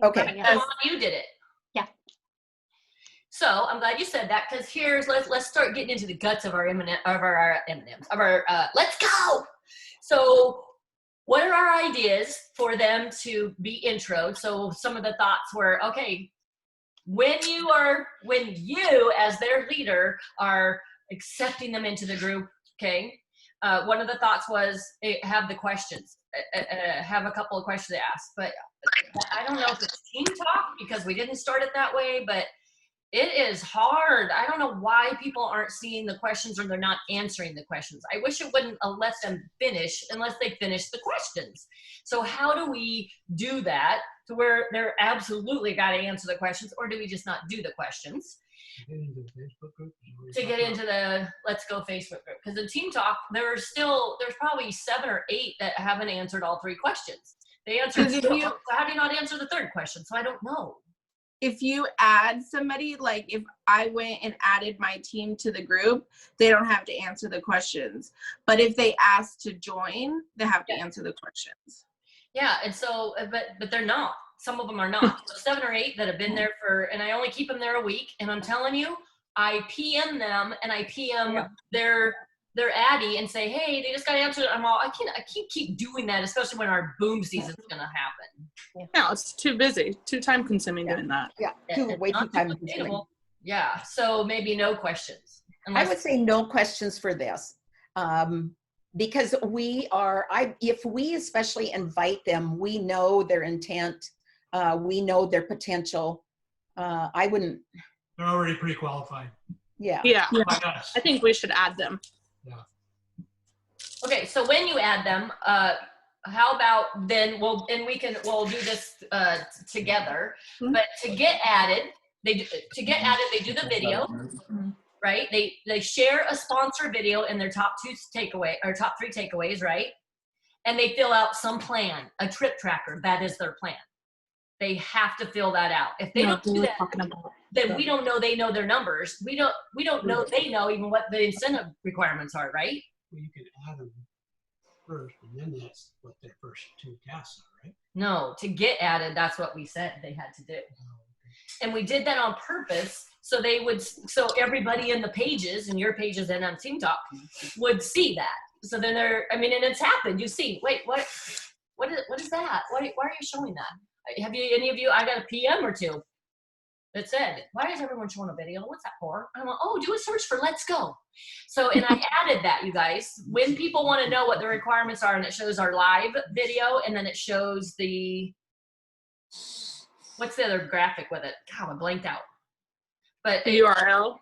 [SPEAKER 2] Okay.
[SPEAKER 3] Right? You did it.
[SPEAKER 1] Yeah.
[SPEAKER 3] So I'm glad you said that, because let's start getting into the guts of our let's go. So what are our ideas for them to be introed? So some of the thoughts were, okay, when you as their leader are accepting them into the group, okay, one of the thoughts was have the questions, have a couple of questions to ask. But I don't know if it's Team Talk because we didn't start it that way, but it is hard. I don't know why people aren't seeing the questions or they're not answering the questions. I wish it wouldn't let them finish unless they finish the questions. So how do we do that to where they're absolutely got to answer the questions, or do we just not do the questions? To get into the Let's Go Facebook group. Because in Team Talk, there's probably 7 or 8 that haven't answered all 3 questions. They answered 2, so how do you not answer the 3rd question? So I don't know.
[SPEAKER 4] If you add somebody, like if I went and added my team to the group, they don't have to answer the questions. But if they ask to join, they have to answer the questions.
[SPEAKER 3] Yeah, and so, but they're not. Some of them are not. So 7 or 8 that have been there and I only keep them there a week. And I'm telling you, I PM them and I PM their Addy and say, hey, they just got to answer it. I can't keep doing that, especially when our boom season's going to happen.
[SPEAKER 6] Yeah, it's too busy, too time consuming doing that.
[SPEAKER 2] Yeah, way too time consuming.
[SPEAKER 3] Yeah, so maybe no questions.
[SPEAKER 2] I would say no questions for this. Because if we especially invite them, we know their intent, we know their potential. I wouldn't.
[SPEAKER 5] They're already pre-qualified.
[SPEAKER 2] Yeah.
[SPEAKER 6] Yeah.
[SPEAKER 5] Like us.
[SPEAKER 6] I think we should add them.
[SPEAKER 5] Yeah.
[SPEAKER 3] Okay, so when you add them, how about then we'll do this together.
[SPEAKER 6] Mm-hmm.
[SPEAKER 3] But to get added, they do the video. Right? They share a sponsor video in their top 3 takeaways, right? And they fill out some plan, a trip tracker. That is their plan. They have to fill that out. If they don't do that, then we don't know they know their numbers. We don't know they know even what the incentive requirements are, right?
[SPEAKER 5] Well, you can add them first, and then that's what their first 2 tasks are, right?
[SPEAKER 3] No, to get added, that's what we said they had to do. And we did that on purpose so everybody in the pages, and your pages and on Team Talk, would see that. So then and it's happened. You see, wait, what is that? Why are you showing that? Have any of you, I got a PM or 2 that said, why is everyone showing a video? What's that for? I'm like, oh, do a search for Let's Go. So, and I added that, you guys. When people want to know what the requirements are, and it shows our live video, and then it shows what's the other graphic with it? God, I blanked out. But
[SPEAKER 6] The URL?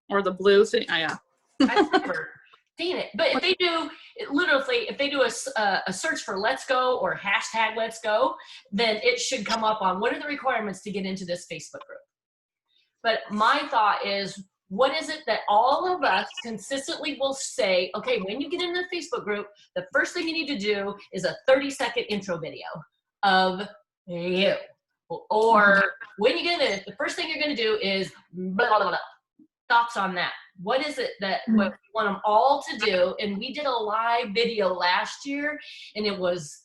[SPEAKER 6] Or the blue thing? Oh, yeah.
[SPEAKER 3] I remember. Dang it. But if they do a search for Let's Go or hashtag Let's Go, then it should come up on what are the requirements to get into this Facebook group. But my thought is, what is it that all of us consistently will say, okay, when you get into the Facebook group, the first thing you need to do is a 30-second intro video of you. Or when you get in, the first thing you're going to do is blah, blah, blah, blah. Thoughts on that. What is it that what we want them all to do? And we did a live video last year, and it was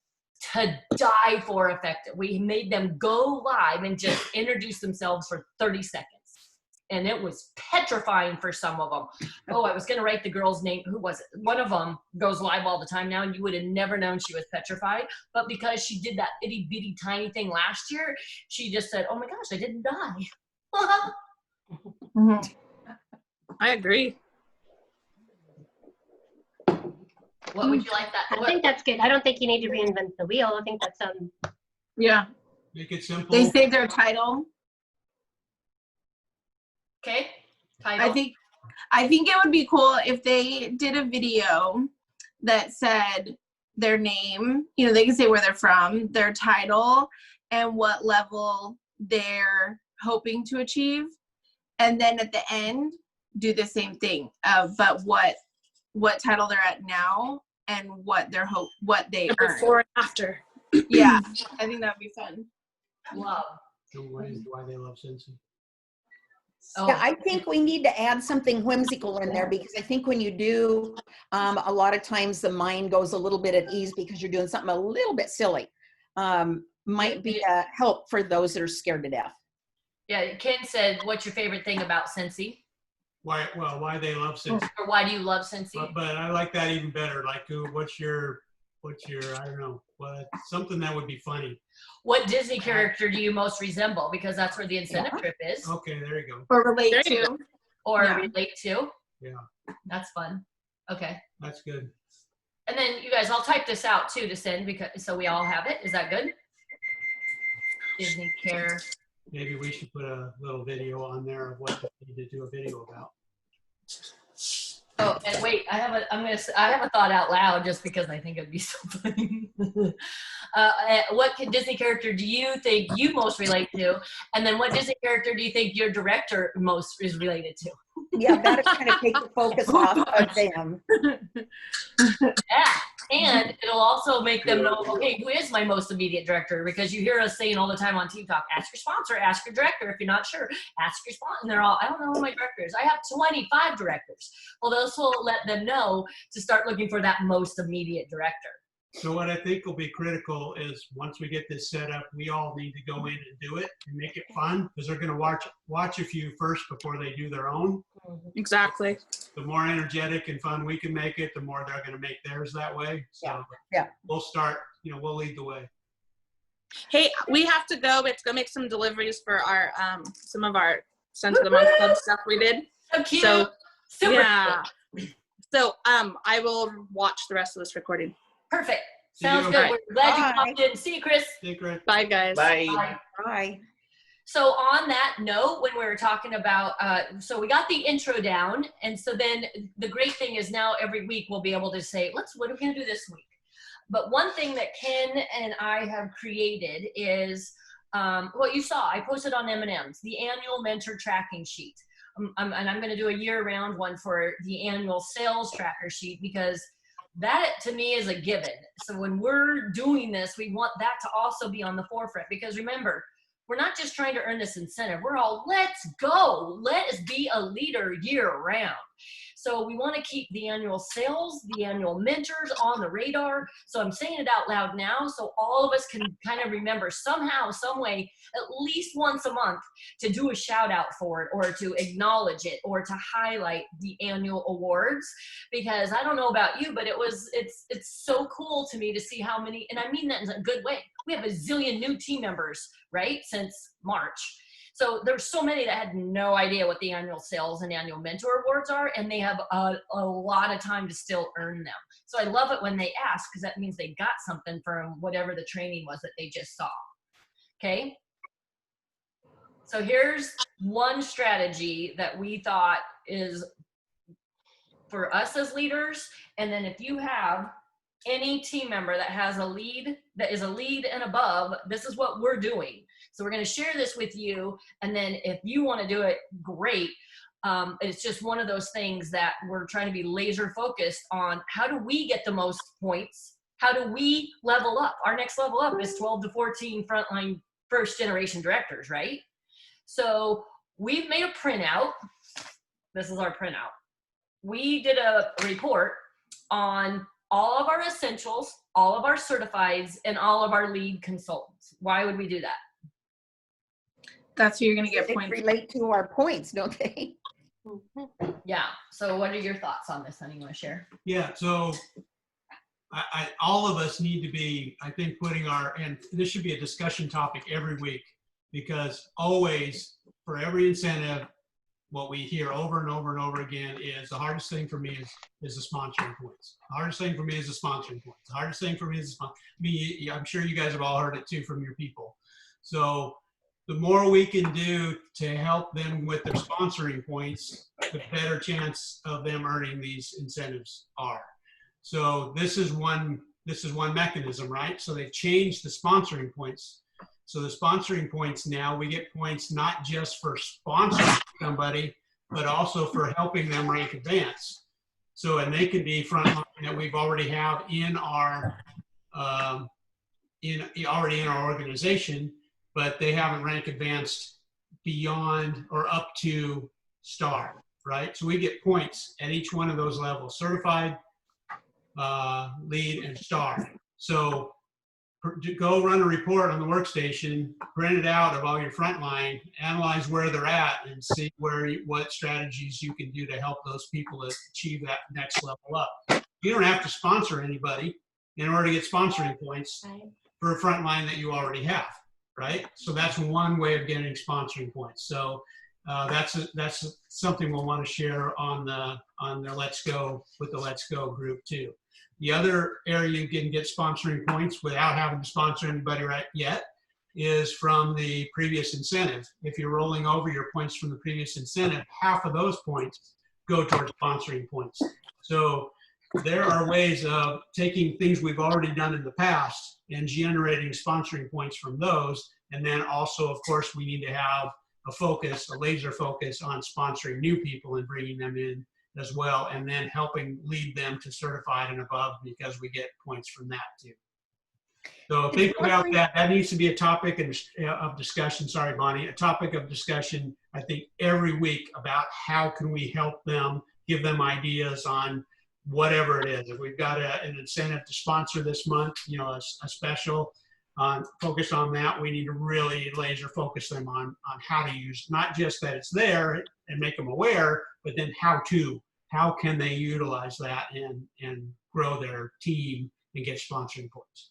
[SPEAKER 3] to die for effective. We made them go live and just introduce themselves for 30 seconds. And it was petrifying for some of them. Oh, I was going to write the girl's name. Who was it? One of them goes live all the time now, and you would have never known she was petrified. But because she did that itty bitty tiny thing last year, she just said, oh my gosh, I didn't die.
[SPEAKER 6] I agree.
[SPEAKER 3] What would you like that?
[SPEAKER 1] I think that's good. I don't think you need to reinvent the wheel. I think that's
[SPEAKER 4] Yeah.
[SPEAKER 5] Make it simple.
[SPEAKER 4] They say their title.
[SPEAKER 3] Okay. Title.
[SPEAKER 4] I think it would be cool if they did a video that said their name, you know, they can say where they're from, their title, and what level they're hoping to achieve. And then at the end, do the same thing, but what title they're at now and what they earn.
[SPEAKER 6] Before and after.
[SPEAKER 4] Yeah, I think that'd be fun.
[SPEAKER 3] Love.
[SPEAKER 5] Why they love Scentsy.
[SPEAKER 3] Oh.
[SPEAKER 2] Yeah, I think we need to add something whimsical in there, because I think when you do, a lot of times the mind goes a little bit at ease because you're doing something a little bit silly. Might be a help for those that are scared to death.
[SPEAKER 3] Yeah, Ken said, what's your favorite thing about Scentsy?
[SPEAKER 5] Why they love Scentsy.
[SPEAKER 3] Or why do you love Scentsy?
[SPEAKER 5] But I like that even better. Like, what's your, I don't know, something that would be funny.
[SPEAKER 3] What Disney character do you most resemble? Because that's where the incentive trip is.
[SPEAKER 5] Okay, there you go.
[SPEAKER 4] Or relate
[SPEAKER 6] There you
[SPEAKER 4] to.
[SPEAKER 3] Or
[SPEAKER 4] Yeah.
[SPEAKER 3] relate to.
[SPEAKER 5] Yeah.
[SPEAKER 3] That's fun. Okay.
[SPEAKER 5] That's good.
[SPEAKER 3] And then you guys, I'll type this out too to send, because so we all have it. Is that good? Disney care.
[SPEAKER 5] Maybe we should put a little video on there of what we need to do a video about.
[SPEAKER 3] Oh, and wait, I have a thought out loud just because I think it'd be so funny. What Disney character do you think you most relate to? And then what Disney character do you think your director most is related to?
[SPEAKER 2] Yeah, that'll kind of take the focus off of them.
[SPEAKER 3] Yeah, and it'll also make them know, okay, who is my most immediate director? Because you hear us saying all the time on Team Talk, ask your sponsor, ask your director. If you're not sure, ask your sponsor. And they're all, I don't know who my director is. I have 25 directors. Well, those will let them know to start looking for that most immediate director.
[SPEAKER 5] So what I think will be critical is once we get this set up, we all need to go in and do it and make it fun, because they're going to watch a few first before they do their own.
[SPEAKER 6] Exactly.
[SPEAKER 5] The more energetic and fun we can make it, the more they're going to make theirs that way. So
[SPEAKER 2] Yeah.
[SPEAKER 5] We'll start, we'll lead the way.
[SPEAKER 6] Hey, we have to go. We have to go make some deliveries for our some of our Scent of the Month Club stuff we did.
[SPEAKER 3] So cute.
[SPEAKER 6] So
[SPEAKER 3] super
[SPEAKER 6] yeah.
[SPEAKER 3] cute.
[SPEAKER 6] So I will watch the rest of this recording.
[SPEAKER 3] Perfect.
[SPEAKER 5] See
[SPEAKER 3] Sounds
[SPEAKER 5] you.
[SPEAKER 3] good. We're glad you
[SPEAKER 2] Bye.
[SPEAKER 3] popped in. See you, Chris.
[SPEAKER 5] Secret.
[SPEAKER 6] Bye, guys.
[SPEAKER 3] Bye.
[SPEAKER 2] Bye.
[SPEAKER 3] So on that note, when we were talking about, so we got the intro down, and so then the great thing is now every week we'll be able to say, what are we going to do this week? But one thing that Ken and I have created is what you saw. I posted on M&M's, the annual mentor tracking sheet. And I'm going to do a year-round one for the annual sales tracker sheet, because that to me is a given. So when we're doing this, we want that to also be on the forefront, because remember, we're not just trying to earn this incentive. We're all, let's go. Let us be a leader year round. So we want to keep the annual sales, the annual mentors on the radar. So I'm saying it out loud now so all of us can kind of remember somehow, some way, at least once a month to do a shout out for it, or to acknowledge it, or to highlight the annual awards. Because I don't know about you, but it's so cool to me to see how many, and I mean that in a good way. We have a zillion new team members, right, since March. So there's so many that had no idea what the annual sales and annual mentor awards are, and they have a lot of time to still earn them. So I love it when they ask, because that means they got something from whatever the training was that they just saw. Okay. So here's one strategy that we thought is for us as leaders. And then if you have any team member that has a lead, that is a lead and above, this is what we're doing. So we're going to share this with you. And then if you want to do it, great. It's just one of those things that we're trying to be laser focused on. How do we get the most points? How do we level up? Our next level up is 12 to 14 frontline first generation directors, right? So we've made a printout. This is our printout. We did a report on all of our essentials, all of our certifieds, and all of our lead consultants. Why would we do that?
[SPEAKER 4] That's who you're gonna get
[SPEAKER 2] They
[SPEAKER 4] points.
[SPEAKER 2] relate to our points, don't they?
[SPEAKER 3] Yeah. So what are your thoughts on this, honey? You want to share?
[SPEAKER 5] Yeah, so all of us need to be, I think, and this should be a discussion topic every week, because always, for every incentive, what we hear over and over and over again is the hardest thing for me is the sponsoring points. The hardest thing for me is the sponsoring points. The hardest thing for me is I'm sure you guys have all heard it too from your people. So the more we can do to help them with their sponsoring points, the better chance of them earning these incentives are. So this is one mechanism, right? So they've changed the sponsoring points. So the sponsoring points now, we get points not just for sponsoring somebody, but also for helping them rank advance. So, and they can be frontline that we've already have in our already in our organization, but they haven't rank advanced beyond or up to star, right? So we get points at each one of those levels: certified, lead, and star. So go run a report on the workstation, print it out of all your frontline, analyze where they're at, and see what strategies you can do to help those people achieve that next level up. You don't have to sponsor anybody in order to get sponsoring points for a frontline that you already have, right? So that's one way of getting sponsoring points. So that's something we'll want to share on the Let's Go with the Let's Go group too. The other area you can get sponsoring points without having to sponsor anybody right yet is from the previous incentive. If you're rolling over your points from the previous incentive, half of those points go towards sponsoring points. So there are ways of taking things we've already done in the past and generating sponsoring points from those. And then also, of course, we need to have a laser focus on sponsoring new people and bringing them in as well, and then helping lead them to certified and above, because we get points from that too. So think about that. That needs to be a topic of discussion. Sorry, Bonnie. A topic of discussion, I think, every week about how can we help them, give them ideas on whatever it is. If we've got an incentive to sponsor this month, a special focus on that, we need to really laser focus them on how to use, not just that it's there and make them aware, but then how can they utilize that and grow their team and get sponsoring points.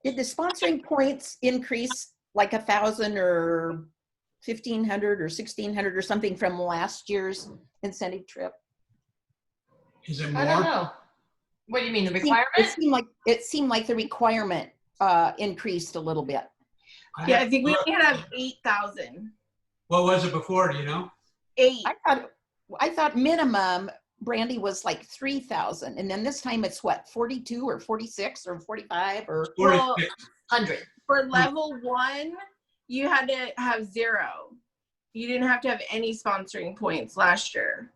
[SPEAKER 2] Did the sponsoring points increase like 1,000 or 1,500 or 1,600 or something from last year's incentive trip?
[SPEAKER 5] Is it more?
[SPEAKER 3] I don't know. What do you mean, the requirement?
[SPEAKER 2] It seemed like the requirement increased a little bit.
[SPEAKER 4] Yeah, I think we only have 8,000.
[SPEAKER 5] What was it before? Do you know?
[SPEAKER 4] 8.
[SPEAKER 2] I thought minimum, Brandy, was like 3,000, and then this time it's what, 42 or 46 or 45 or
[SPEAKER 5] 46.
[SPEAKER 3] 100.
[SPEAKER 4] For level 1, you had to have 0. You didn't have to have any sponsoring points last year.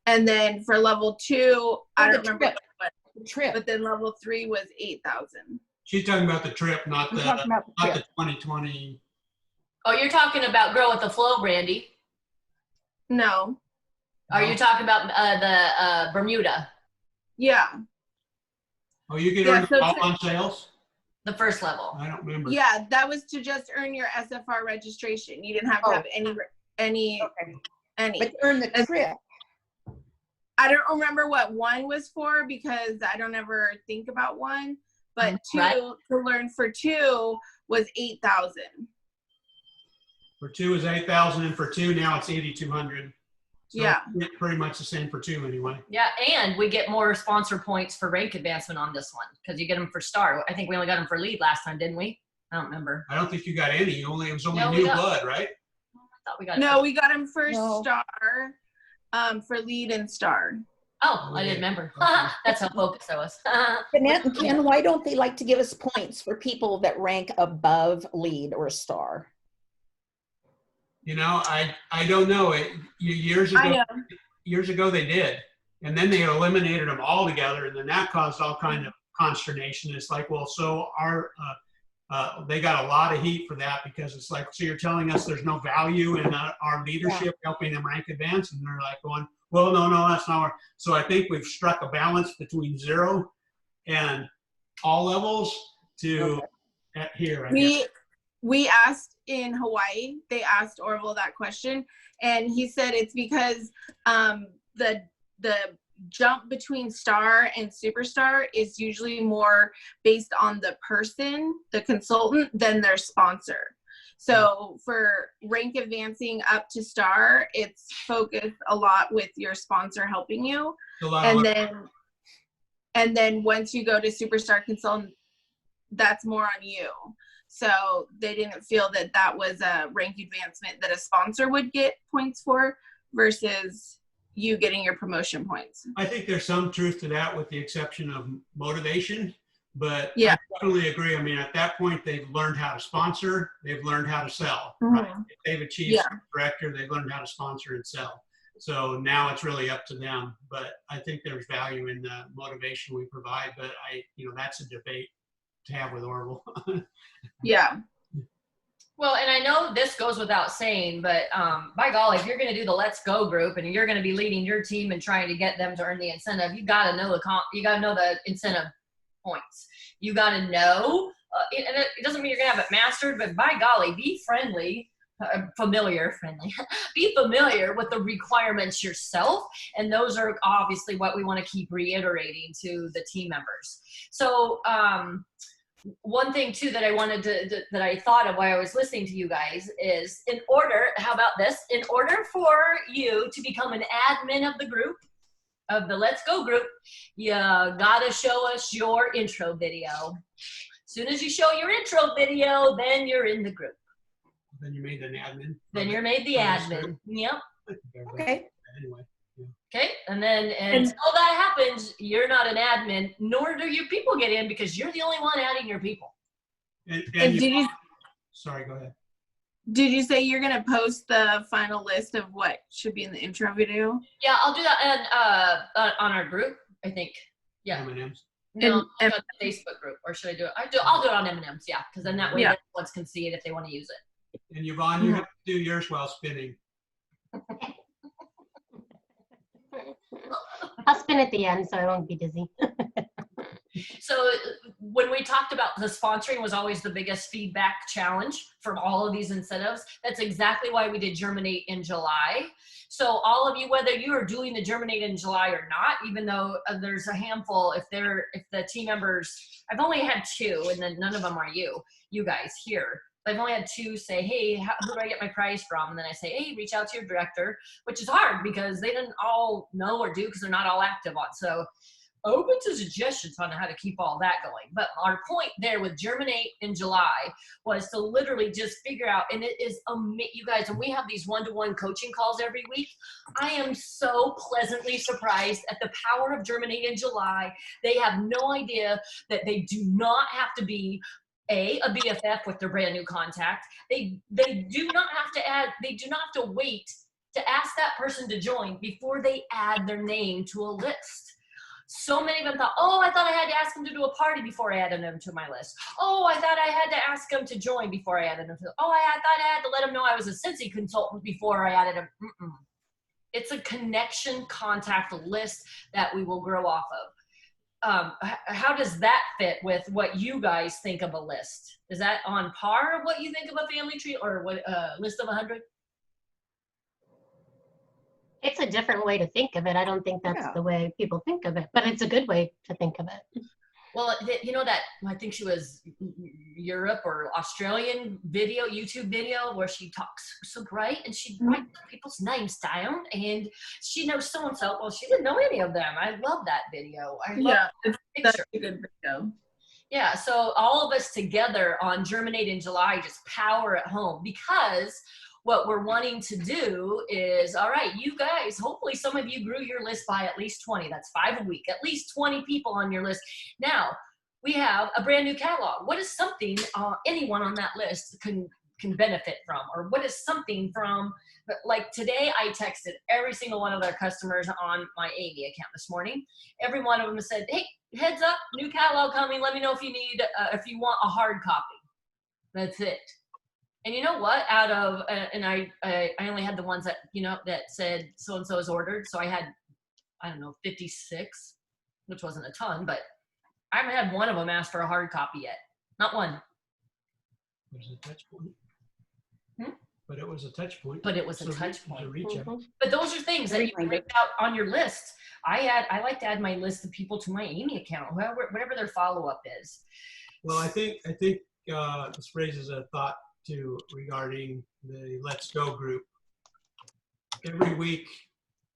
[SPEAKER 4] And then for level 2, I don't remember what
[SPEAKER 2] the trip.
[SPEAKER 4] But then level 3 was 8,000.
[SPEAKER 5] She's talking about the trip, not the 2020.
[SPEAKER 3] Oh, you're talking about Grow with the Flow, Brandy.
[SPEAKER 4] No.
[SPEAKER 3] Are you talking about the Bermuda?
[SPEAKER 4] Yeah.
[SPEAKER 5] Oh, you can earn all on sales?
[SPEAKER 3] The first level.
[SPEAKER 5] I don't remember.
[SPEAKER 4] Yeah, that was to just earn your SFR registration. You didn't have to have any.
[SPEAKER 2] But earn the trip.
[SPEAKER 4] I don't remember what 1 was for, because I don't ever think about 1. But 2, to learn for 2 was 8,000.
[SPEAKER 5] For 2 is 8,000, and for 2 now it's 8,200. So
[SPEAKER 4] yeah.
[SPEAKER 5] Pretty much the same for 2 anyway.
[SPEAKER 3] Yeah, and we get more sponsor points for rank advancement on this one, because you get them for star. I think we only got them for lead last time, didn't we? I don't remember.
[SPEAKER 5] I don't think you got any. It was only new blood, right?
[SPEAKER 3] I thought we got.
[SPEAKER 4] No, we got them for star, for lead and star.
[SPEAKER 3] Oh, I didn't remember. That's how focused I was.
[SPEAKER 2] Annette and Ken, why don't they like to give us points for people that rank above lead or star?
[SPEAKER 5] I don't know. Years ago they did, and then they eliminated them all together, and then that caused all kind of consternation. It's like, well, so they got a lot of heat for that, because it's like, so you're telling us there's no value in our leadership helping them rank advance, and they're like going, Well, no, that's not. So I think we've struck a balance between 0 and all levels to at here. I guess.
[SPEAKER 4] We asked in Hawaii, they asked Orville that question, and he said it's because the jump between star and superstar is usually more based on the person, the consultant, than their sponsor. So for rank advancing up to star, it's focused a lot with your sponsor helping you. And then once you go to superstar consultant, that's more on you. So they didn't feel that that was a rank advancement that a sponsor would get points for versus you getting your promotion points.
[SPEAKER 5] I think there's some truth to that, with the exception of motivation. But
[SPEAKER 4] yeah,
[SPEAKER 5] I totally agree. I mean, at that point, they've learned how to sponsor. They've learned how to sell. Right? If they've achieved director, they've learned how to sponsor and sell. So now it's really up to them. But I think there's value in the motivation we provide. But that's a debate to have with Orville.
[SPEAKER 4] Yeah.
[SPEAKER 3] Well, and I know this goes without saying, but by golly, if you're going to do the Let's Go group and you're going to be leading your team and trying to get them to earn the incentive, you got to know the incentive points. You got to know, and it doesn't mean you're going to have it mastered, but by golly, be friendly. Be familiar with the requirements yourself, and those are obviously what we want to keep reiterating to the team members. So one thing too that I wanted that I thought of while I was listening to you guys is, how about this? In order for you to become an admin of the group, of the Let's Go group, you gotta show us your intro video. As soon as you show your intro video, then you're in the group.
[SPEAKER 5] Then you're made an admin.
[SPEAKER 3] Then you're made the admin. Yep.
[SPEAKER 2] Okay.
[SPEAKER 5] Anyway. Yeah.
[SPEAKER 3] Okay, and then until that happens, you're not an admin, nor do your people get in, because you're the only one adding your people.
[SPEAKER 4] And
[SPEAKER 5] sorry, go ahead.
[SPEAKER 4] Did you say you're gonna post the final list of what should be in the intro video?
[SPEAKER 3] Yeah, I'll do that on our group, I think. Yeah.
[SPEAKER 5] M&Ms.
[SPEAKER 3] No, on the Facebook group, or should I do it? I'll do it on M&Ms, yeah, because then that way everyone can see it if they want to use it.
[SPEAKER 5] And Yvonne, you have to do yours while spinning.
[SPEAKER 1] I'll spin at the end so I won't be dizzy.
[SPEAKER 3] So when we talked about the sponsoring was always the biggest feedback challenge from all of these incentives, that's exactly why we did Germinate in July. So all of you, whether you are doing the Germinate in July or not, even though there's a handful, if the team members, I've only had 2, and then none of them are you guys here. I've only had 2 say, hey, who do I get my prize from? And then I say, hey, reach out to your director, which is hard because they didn't all know or do because they're not all active on. So open to suggestions on how to keep all that going. But our point there with Germinate in July was to literally just figure out, and it is you guys, and we have these one-to-one coaching calls every week. I am so pleasantly surprised at the power of Germinate in July. They have no idea that they do not have to be a BFF with their brand new contact. They do not have to wait to ask that person to join before they add their name to a list. So many of them thought, oh, I thought I had to ask them to do a party before I added them to my list. Oh, I thought I had to ask them to join before I added them to. Oh, I thought I had to let them know I was a Scentsy consultant before I added them. It's a connection contact list that we will grow off of. How does that fit with what you guys think of a list? Is that on par of what you think of a family tree, or what list of 100?
[SPEAKER 1] It's a different way to think of it. I don't think that's the way people think of it, but it's a good way to think of it.
[SPEAKER 3] Well, that I think she was Europe or Australian YouTube video where she talks so great and she writes people's names down and she knows so-and-so. Well, she didn't know any of them. I love that video.
[SPEAKER 4] That's a good video.
[SPEAKER 3] Yeah, so all of us together on Germinate in July, just power at home, because what we're wanting to do is, all right, you guys, hopefully some of you grew your list by at least 20. That's 5 a week, at least 20 people on your list. Now, we have a brand new catalog. What is something anyone on that list can benefit from? Or what is something from, like today I texted every single one of their customers on my Amy account this morning. Every one of them said, hey, heads up, new catalog coming. Let me know if you need, if you want a hard copy. That's it. And you know what? Out of and I only had the ones that that said so and so is ordered. So I had, I don't know, 56, which wasn't a ton, but I haven't had one of them ask for a hard copy yet. Not one.
[SPEAKER 5] There's a touch point.
[SPEAKER 3] Hmm?
[SPEAKER 5] But it was a touch point.
[SPEAKER 3] But it was a
[SPEAKER 5] So
[SPEAKER 3] touch point.
[SPEAKER 5] reach out.
[SPEAKER 3] But those are things that you can reach out on your list. I like to add my list of people to my Amy account, whatever their follow-up is.
[SPEAKER 5] Well, I think this raises a thought too regarding the Let's Go group. Every week,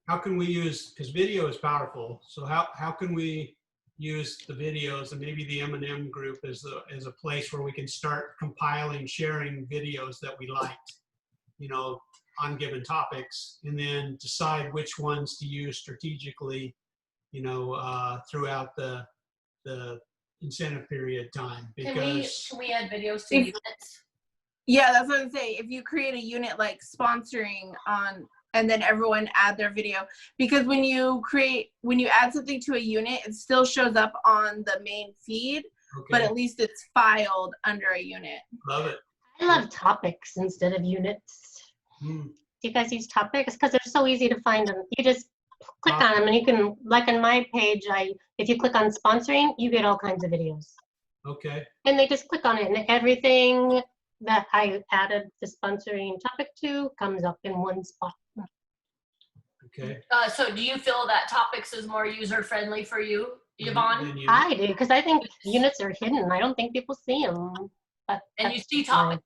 [SPEAKER 5] how can we use, because video is powerful, so how can we use the videos, and maybe the M&M group as a place where we can start compiling, sharing videos that we liked, on given topics, and then decide which ones to use strategically, throughout the incentive period time. Because
[SPEAKER 3] can we add videos to units?
[SPEAKER 4] Yeah, that's what I'm saying. If you create a unit like sponsoring on, and then everyone add their video, because when you add something to a unit, it still shows up on the main feed, but at least it's filed under a unit.
[SPEAKER 5] Love it.
[SPEAKER 1] I love topics instead of units. Do you guys use topics? Because they're so easy to find them. You just click on them, and you can, like on my page, if you click on sponsoring, you get all kinds of videos.
[SPEAKER 5] Okay.
[SPEAKER 1] And they just click on it, and everything that I added the sponsoring topic to comes up in one spot.
[SPEAKER 5] Okay.
[SPEAKER 3] So do you feel that topics is more user-friendly for you, Yvonne?
[SPEAKER 1] I do, because I think units are hidden. I don't think people see them.
[SPEAKER 3] And you see topics.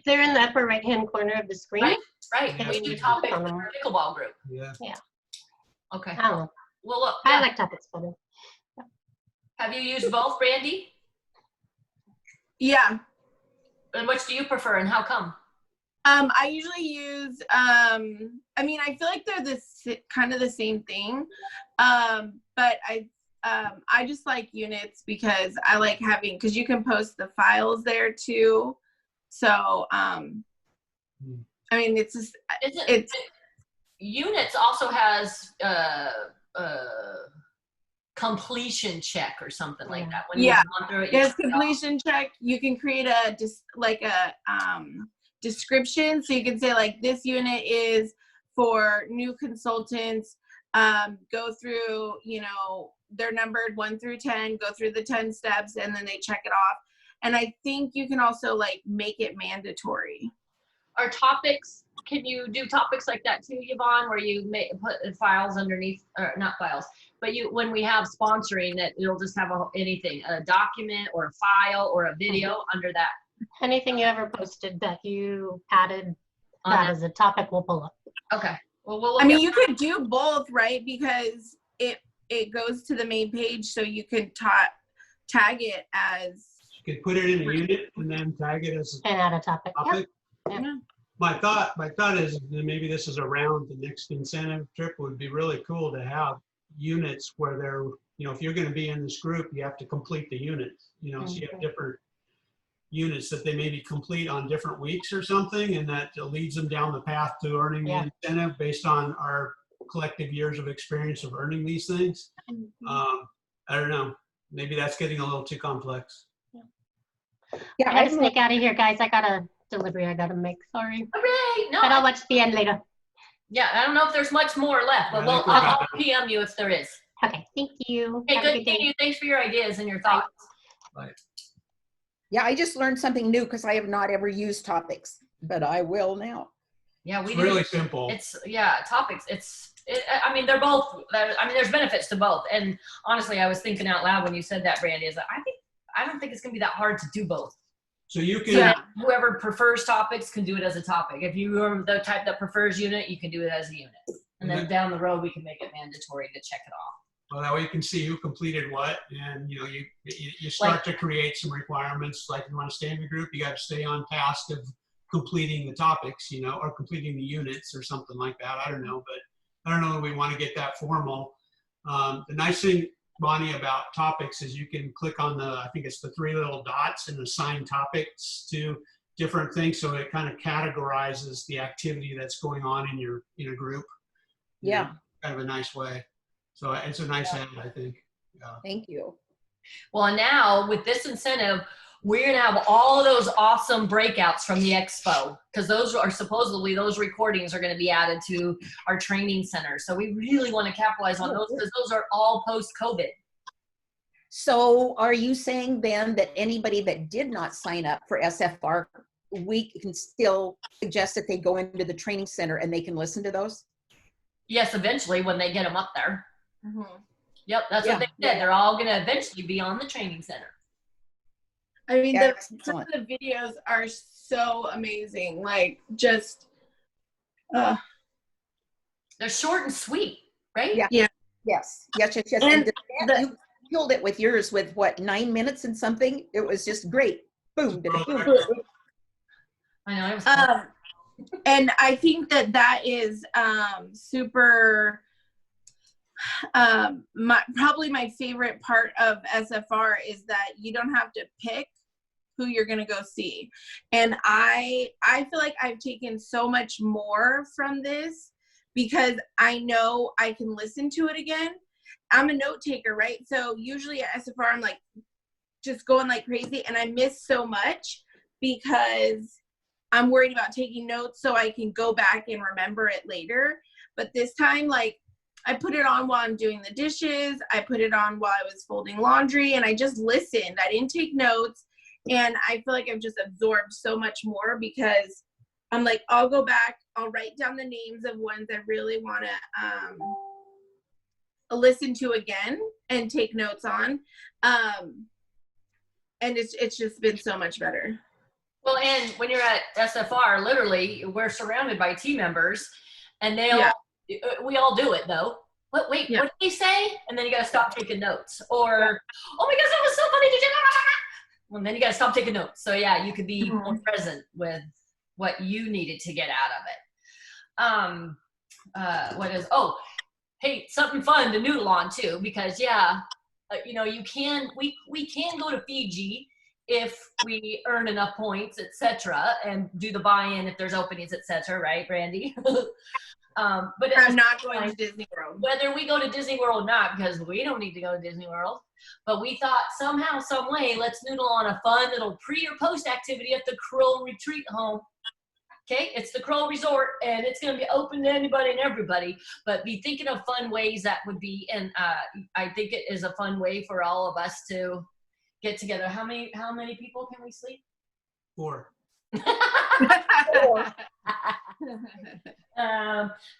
[SPEAKER 1] They're in the upper right-hand corner of the screen.
[SPEAKER 3] Right.
[SPEAKER 5] Yeah.
[SPEAKER 3] And we do topics in our pickleball group.
[SPEAKER 5] Yeah.
[SPEAKER 3] Okay.
[SPEAKER 1] I don't know.
[SPEAKER 3] Well, look.
[SPEAKER 1] I like topics better.
[SPEAKER 3] Have you used both, Brandy?
[SPEAKER 4] Yeah.
[SPEAKER 3] And which do you prefer, and how come?
[SPEAKER 4] I usually use, I feel like they're kind of the same thing. But I just like units because I like having, because you can post the files there too. So, it's just,
[SPEAKER 3] units also has completion check or something like that. When you've gone through it,
[SPEAKER 4] yes, completion check. You can create a description, so you can say like, this unit is for new consultants. Go through, they're numbered 1 through 10. Go through the 10 steps, and then they check it off. And I think you can also like make it mandatory.
[SPEAKER 3] Are topics? Can you do topics like that too, Yvonne, where you put files underneath, or not files, but when we have sponsoring, that it'll just have a document or a file or a video under that.
[SPEAKER 1] Anything you ever posted that you added that as a topic will pull up.
[SPEAKER 3] Okay. Well, we'll
[SPEAKER 4] you could do both, right? Because it goes to the main page, so you could tag it as.
[SPEAKER 5] You could put it in a unit and then tag it as
[SPEAKER 1] and add a topic. Yep.
[SPEAKER 4] Yeah.
[SPEAKER 5] My thought is that maybe this is around the next incentive trip. Would be really cool to have units where they're, if you're going to be in this group, you have to complete the units, so you have different units that they maybe complete on different weeks or something, and that leads them down the path to earning the incentive based on our collective years of experience of earning these things. I don't know. Maybe that's getting a little too complex.
[SPEAKER 1] Yeah, I gotta sneak out of here, guys. I got a delivery I gotta make. Sorry.
[SPEAKER 3] Hooray! No,
[SPEAKER 1] but I'll watch the end later.
[SPEAKER 3] Yeah, I don't know if there's much more left, but I'll PM you if there is.
[SPEAKER 1] Okay, thank you.
[SPEAKER 3] Hey, good seeing you. Thanks for your ideas and your thoughts.
[SPEAKER 5] Bye.
[SPEAKER 2] Yeah, I just learned something new because I have not ever used topics, but I will now.
[SPEAKER 3] Yeah,
[SPEAKER 5] it's really simple.
[SPEAKER 3] It's topics. They're both. There's benefits to both. And honestly, I was thinking out loud when you said that, Brandy. Is I don't think it's gonna be that hard to do both.
[SPEAKER 5] So you can.
[SPEAKER 3] Whoever prefers topics can do it as a topic. If you are the type that prefers unit, you can do it as a unit. And then down the road, we can make it mandatory to check it off.
[SPEAKER 5] Well, that way you can see who completed what, and you start to create some requirements. Like if you want to stay in the group, you got to stay on task of completing the topics, or completing the units or something like that. I don't know, but I don't know if we want to get that formal. The nice thing, Bonnie, about topics is you can click on I think it's the 3 little dots, and assign topics to different things, so it kind of categorizes the activity that's going on in a group.
[SPEAKER 2] Yeah.
[SPEAKER 5] Kind of a nice way. So it's a nice add, I think. Yeah.
[SPEAKER 2] Thank you.
[SPEAKER 3] Well, now with this incentive, we're going to have all of those awesome breakouts from the expo, because those are supposedly, those recordings are going to be added to our training center. So we really want to capitalize on those, because those are all post-COVID.
[SPEAKER 2] So are you saying then that anybody that did not sign up for SFR, we can still suggest that they go into the training center and they can listen to those?
[SPEAKER 3] Yes, eventually when they get them up there.
[SPEAKER 4] Mm-hmm.
[SPEAKER 3] Yep, that's what they said. They're all going to eventually be on the training center.
[SPEAKER 4] I mean, some
[SPEAKER 2] Excellent.
[SPEAKER 4] of the videos are so amazing. Like, just,
[SPEAKER 3] they're short and sweet, right?
[SPEAKER 2] Yeah.
[SPEAKER 4] Yeah.
[SPEAKER 2] Yes. Yes. Yes. Yes.
[SPEAKER 4] And
[SPEAKER 2] You killed it with yours with what, 9 minutes and something? It was just great. Boom. Boom.
[SPEAKER 3] I know. It was cool.
[SPEAKER 4] and I think that is super. Probably my favorite part of SFR is that you don't have to pick who you're going to go see. And I feel like I've taken so much more from this because I know I can listen to it again. I'm a note taker, right? So usually at SFR, I'm like just going like crazy, and I miss so much because I'm worried about taking notes so I can go back and remember it later. But this time, like, I put it on while I'm doing the dishes. I put it on while I was folding laundry, and I just listened. I didn't take notes. And I feel like I've just absorbed so much more because I'm like, I'll go back. I'll write down the names of ones I really want to listen to again and take notes on. And it's just been so much better.
[SPEAKER 3] Well, and when you're at SFR, literally, we're surrounded by team members, and we all do it though. What did he say? And then you got to stop taking notes. Or, oh my gosh, that was so funny. Did you know? Well, then you got to stop taking notes. So yeah, you could be more present with what you needed to get out of it. Hey, something fun to noodle on too, because we can go to Fiji if we earn enough points, etc., and do the buy-in if there's openings, etc., right, Brandy? But
[SPEAKER 4] I'm not going to Disney World.
[SPEAKER 3] Whether we go to Disney World or not, because we don't need to go to Disney World, but we thought somehow, some way, let's noodle on a fun little pre or post activity at the Krill Retreat Home. Okay, it's the Krill Resort, and it's going to be open to anybody and everybody, but be thinking of fun ways that would be, and I think it is a fun way for all of us to get together. How many people can we sleep?
[SPEAKER 5] 4.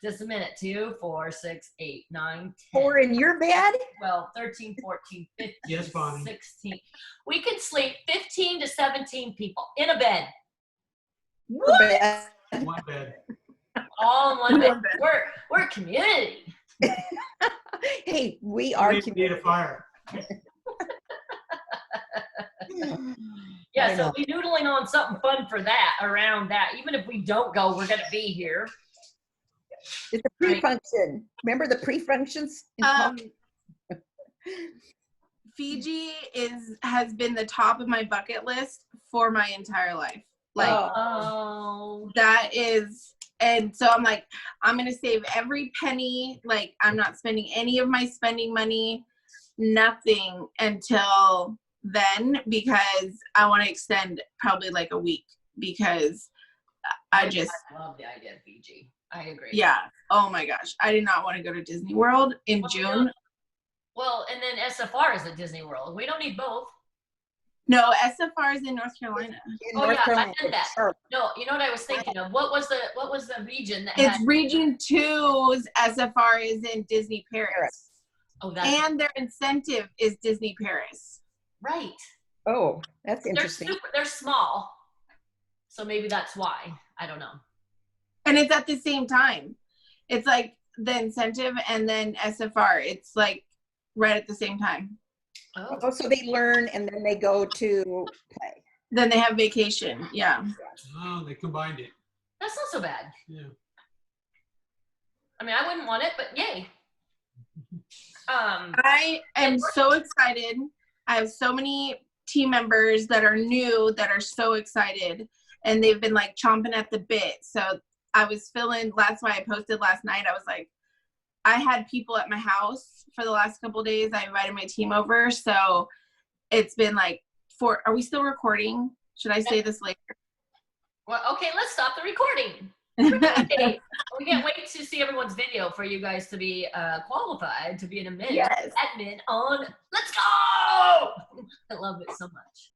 [SPEAKER 3] Just a minute. 2, 4, 6, 8, 9, 10.
[SPEAKER 2] 4 in your bed?
[SPEAKER 3] 12, 13, 14, 15,
[SPEAKER 5] Yes, Bonnie.
[SPEAKER 3] 16. We could sleep 15 to 17 people in a bed.
[SPEAKER 2] Your bed.
[SPEAKER 5] One bed.
[SPEAKER 3] All in one bed. We're a community.
[SPEAKER 2] Hey, we are
[SPEAKER 5] We need a fire.
[SPEAKER 3] Yeah, so we're noodling on something fun for that, around that. Even if we don't go, we're going to be here.
[SPEAKER 2] It's a pre-function. Remember the pre-functions?
[SPEAKER 4] Fiji has been the top of my bucket list for my entire life. Like, that is, and so I'm like, I'm going to save every penny. Like, I'm not spending any of my spending money, nothing until then, because I want to extend probably like a week, because I
[SPEAKER 3] love the idea of Fiji. I agree.
[SPEAKER 4] Yeah. Oh my gosh. I did not want to go to Disney World in June.
[SPEAKER 3] Well, and then SFR is at Disney World. We don't need both.
[SPEAKER 4] No, SFR is in North Carolina.
[SPEAKER 3] I said that. No, you know what I was thinking of? What was the region that
[SPEAKER 4] It's Region 2's SFR is in Disney Paris.
[SPEAKER 3] Oh,
[SPEAKER 4] and their incentive is Disney Paris.
[SPEAKER 3] Right.
[SPEAKER 2] Oh, that's interesting.
[SPEAKER 3] They're small. So maybe that's why. I don't know.
[SPEAKER 4] And it's at the same time. It's like the incentive and then SFR. It's like right at the same time.
[SPEAKER 2] Oh, so they learn and then they go to play.
[SPEAKER 4] Then they have vacation. Yeah.
[SPEAKER 5] Oh, they combined it.
[SPEAKER 3] That's not so bad.
[SPEAKER 5] Yeah.
[SPEAKER 3] I mean, I wouldn't want it, but yay.
[SPEAKER 4] I am so excited. I have so many team members that are new that are so excited, and they've been like chomping at the bit. So I was feeling, that's why I posted last night. I was like, I had people at my house for the last couple of days. I invited my team over. So it's been like are we still recording? Should I say this later?
[SPEAKER 3] Well, okay, let's stop the recording. Okay. We can't wait to see everyone's video for you guys to be qualified to be an admin.
[SPEAKER 4] Yes.
[SPEAKER 3] Admin on. Let's go! I love it so much.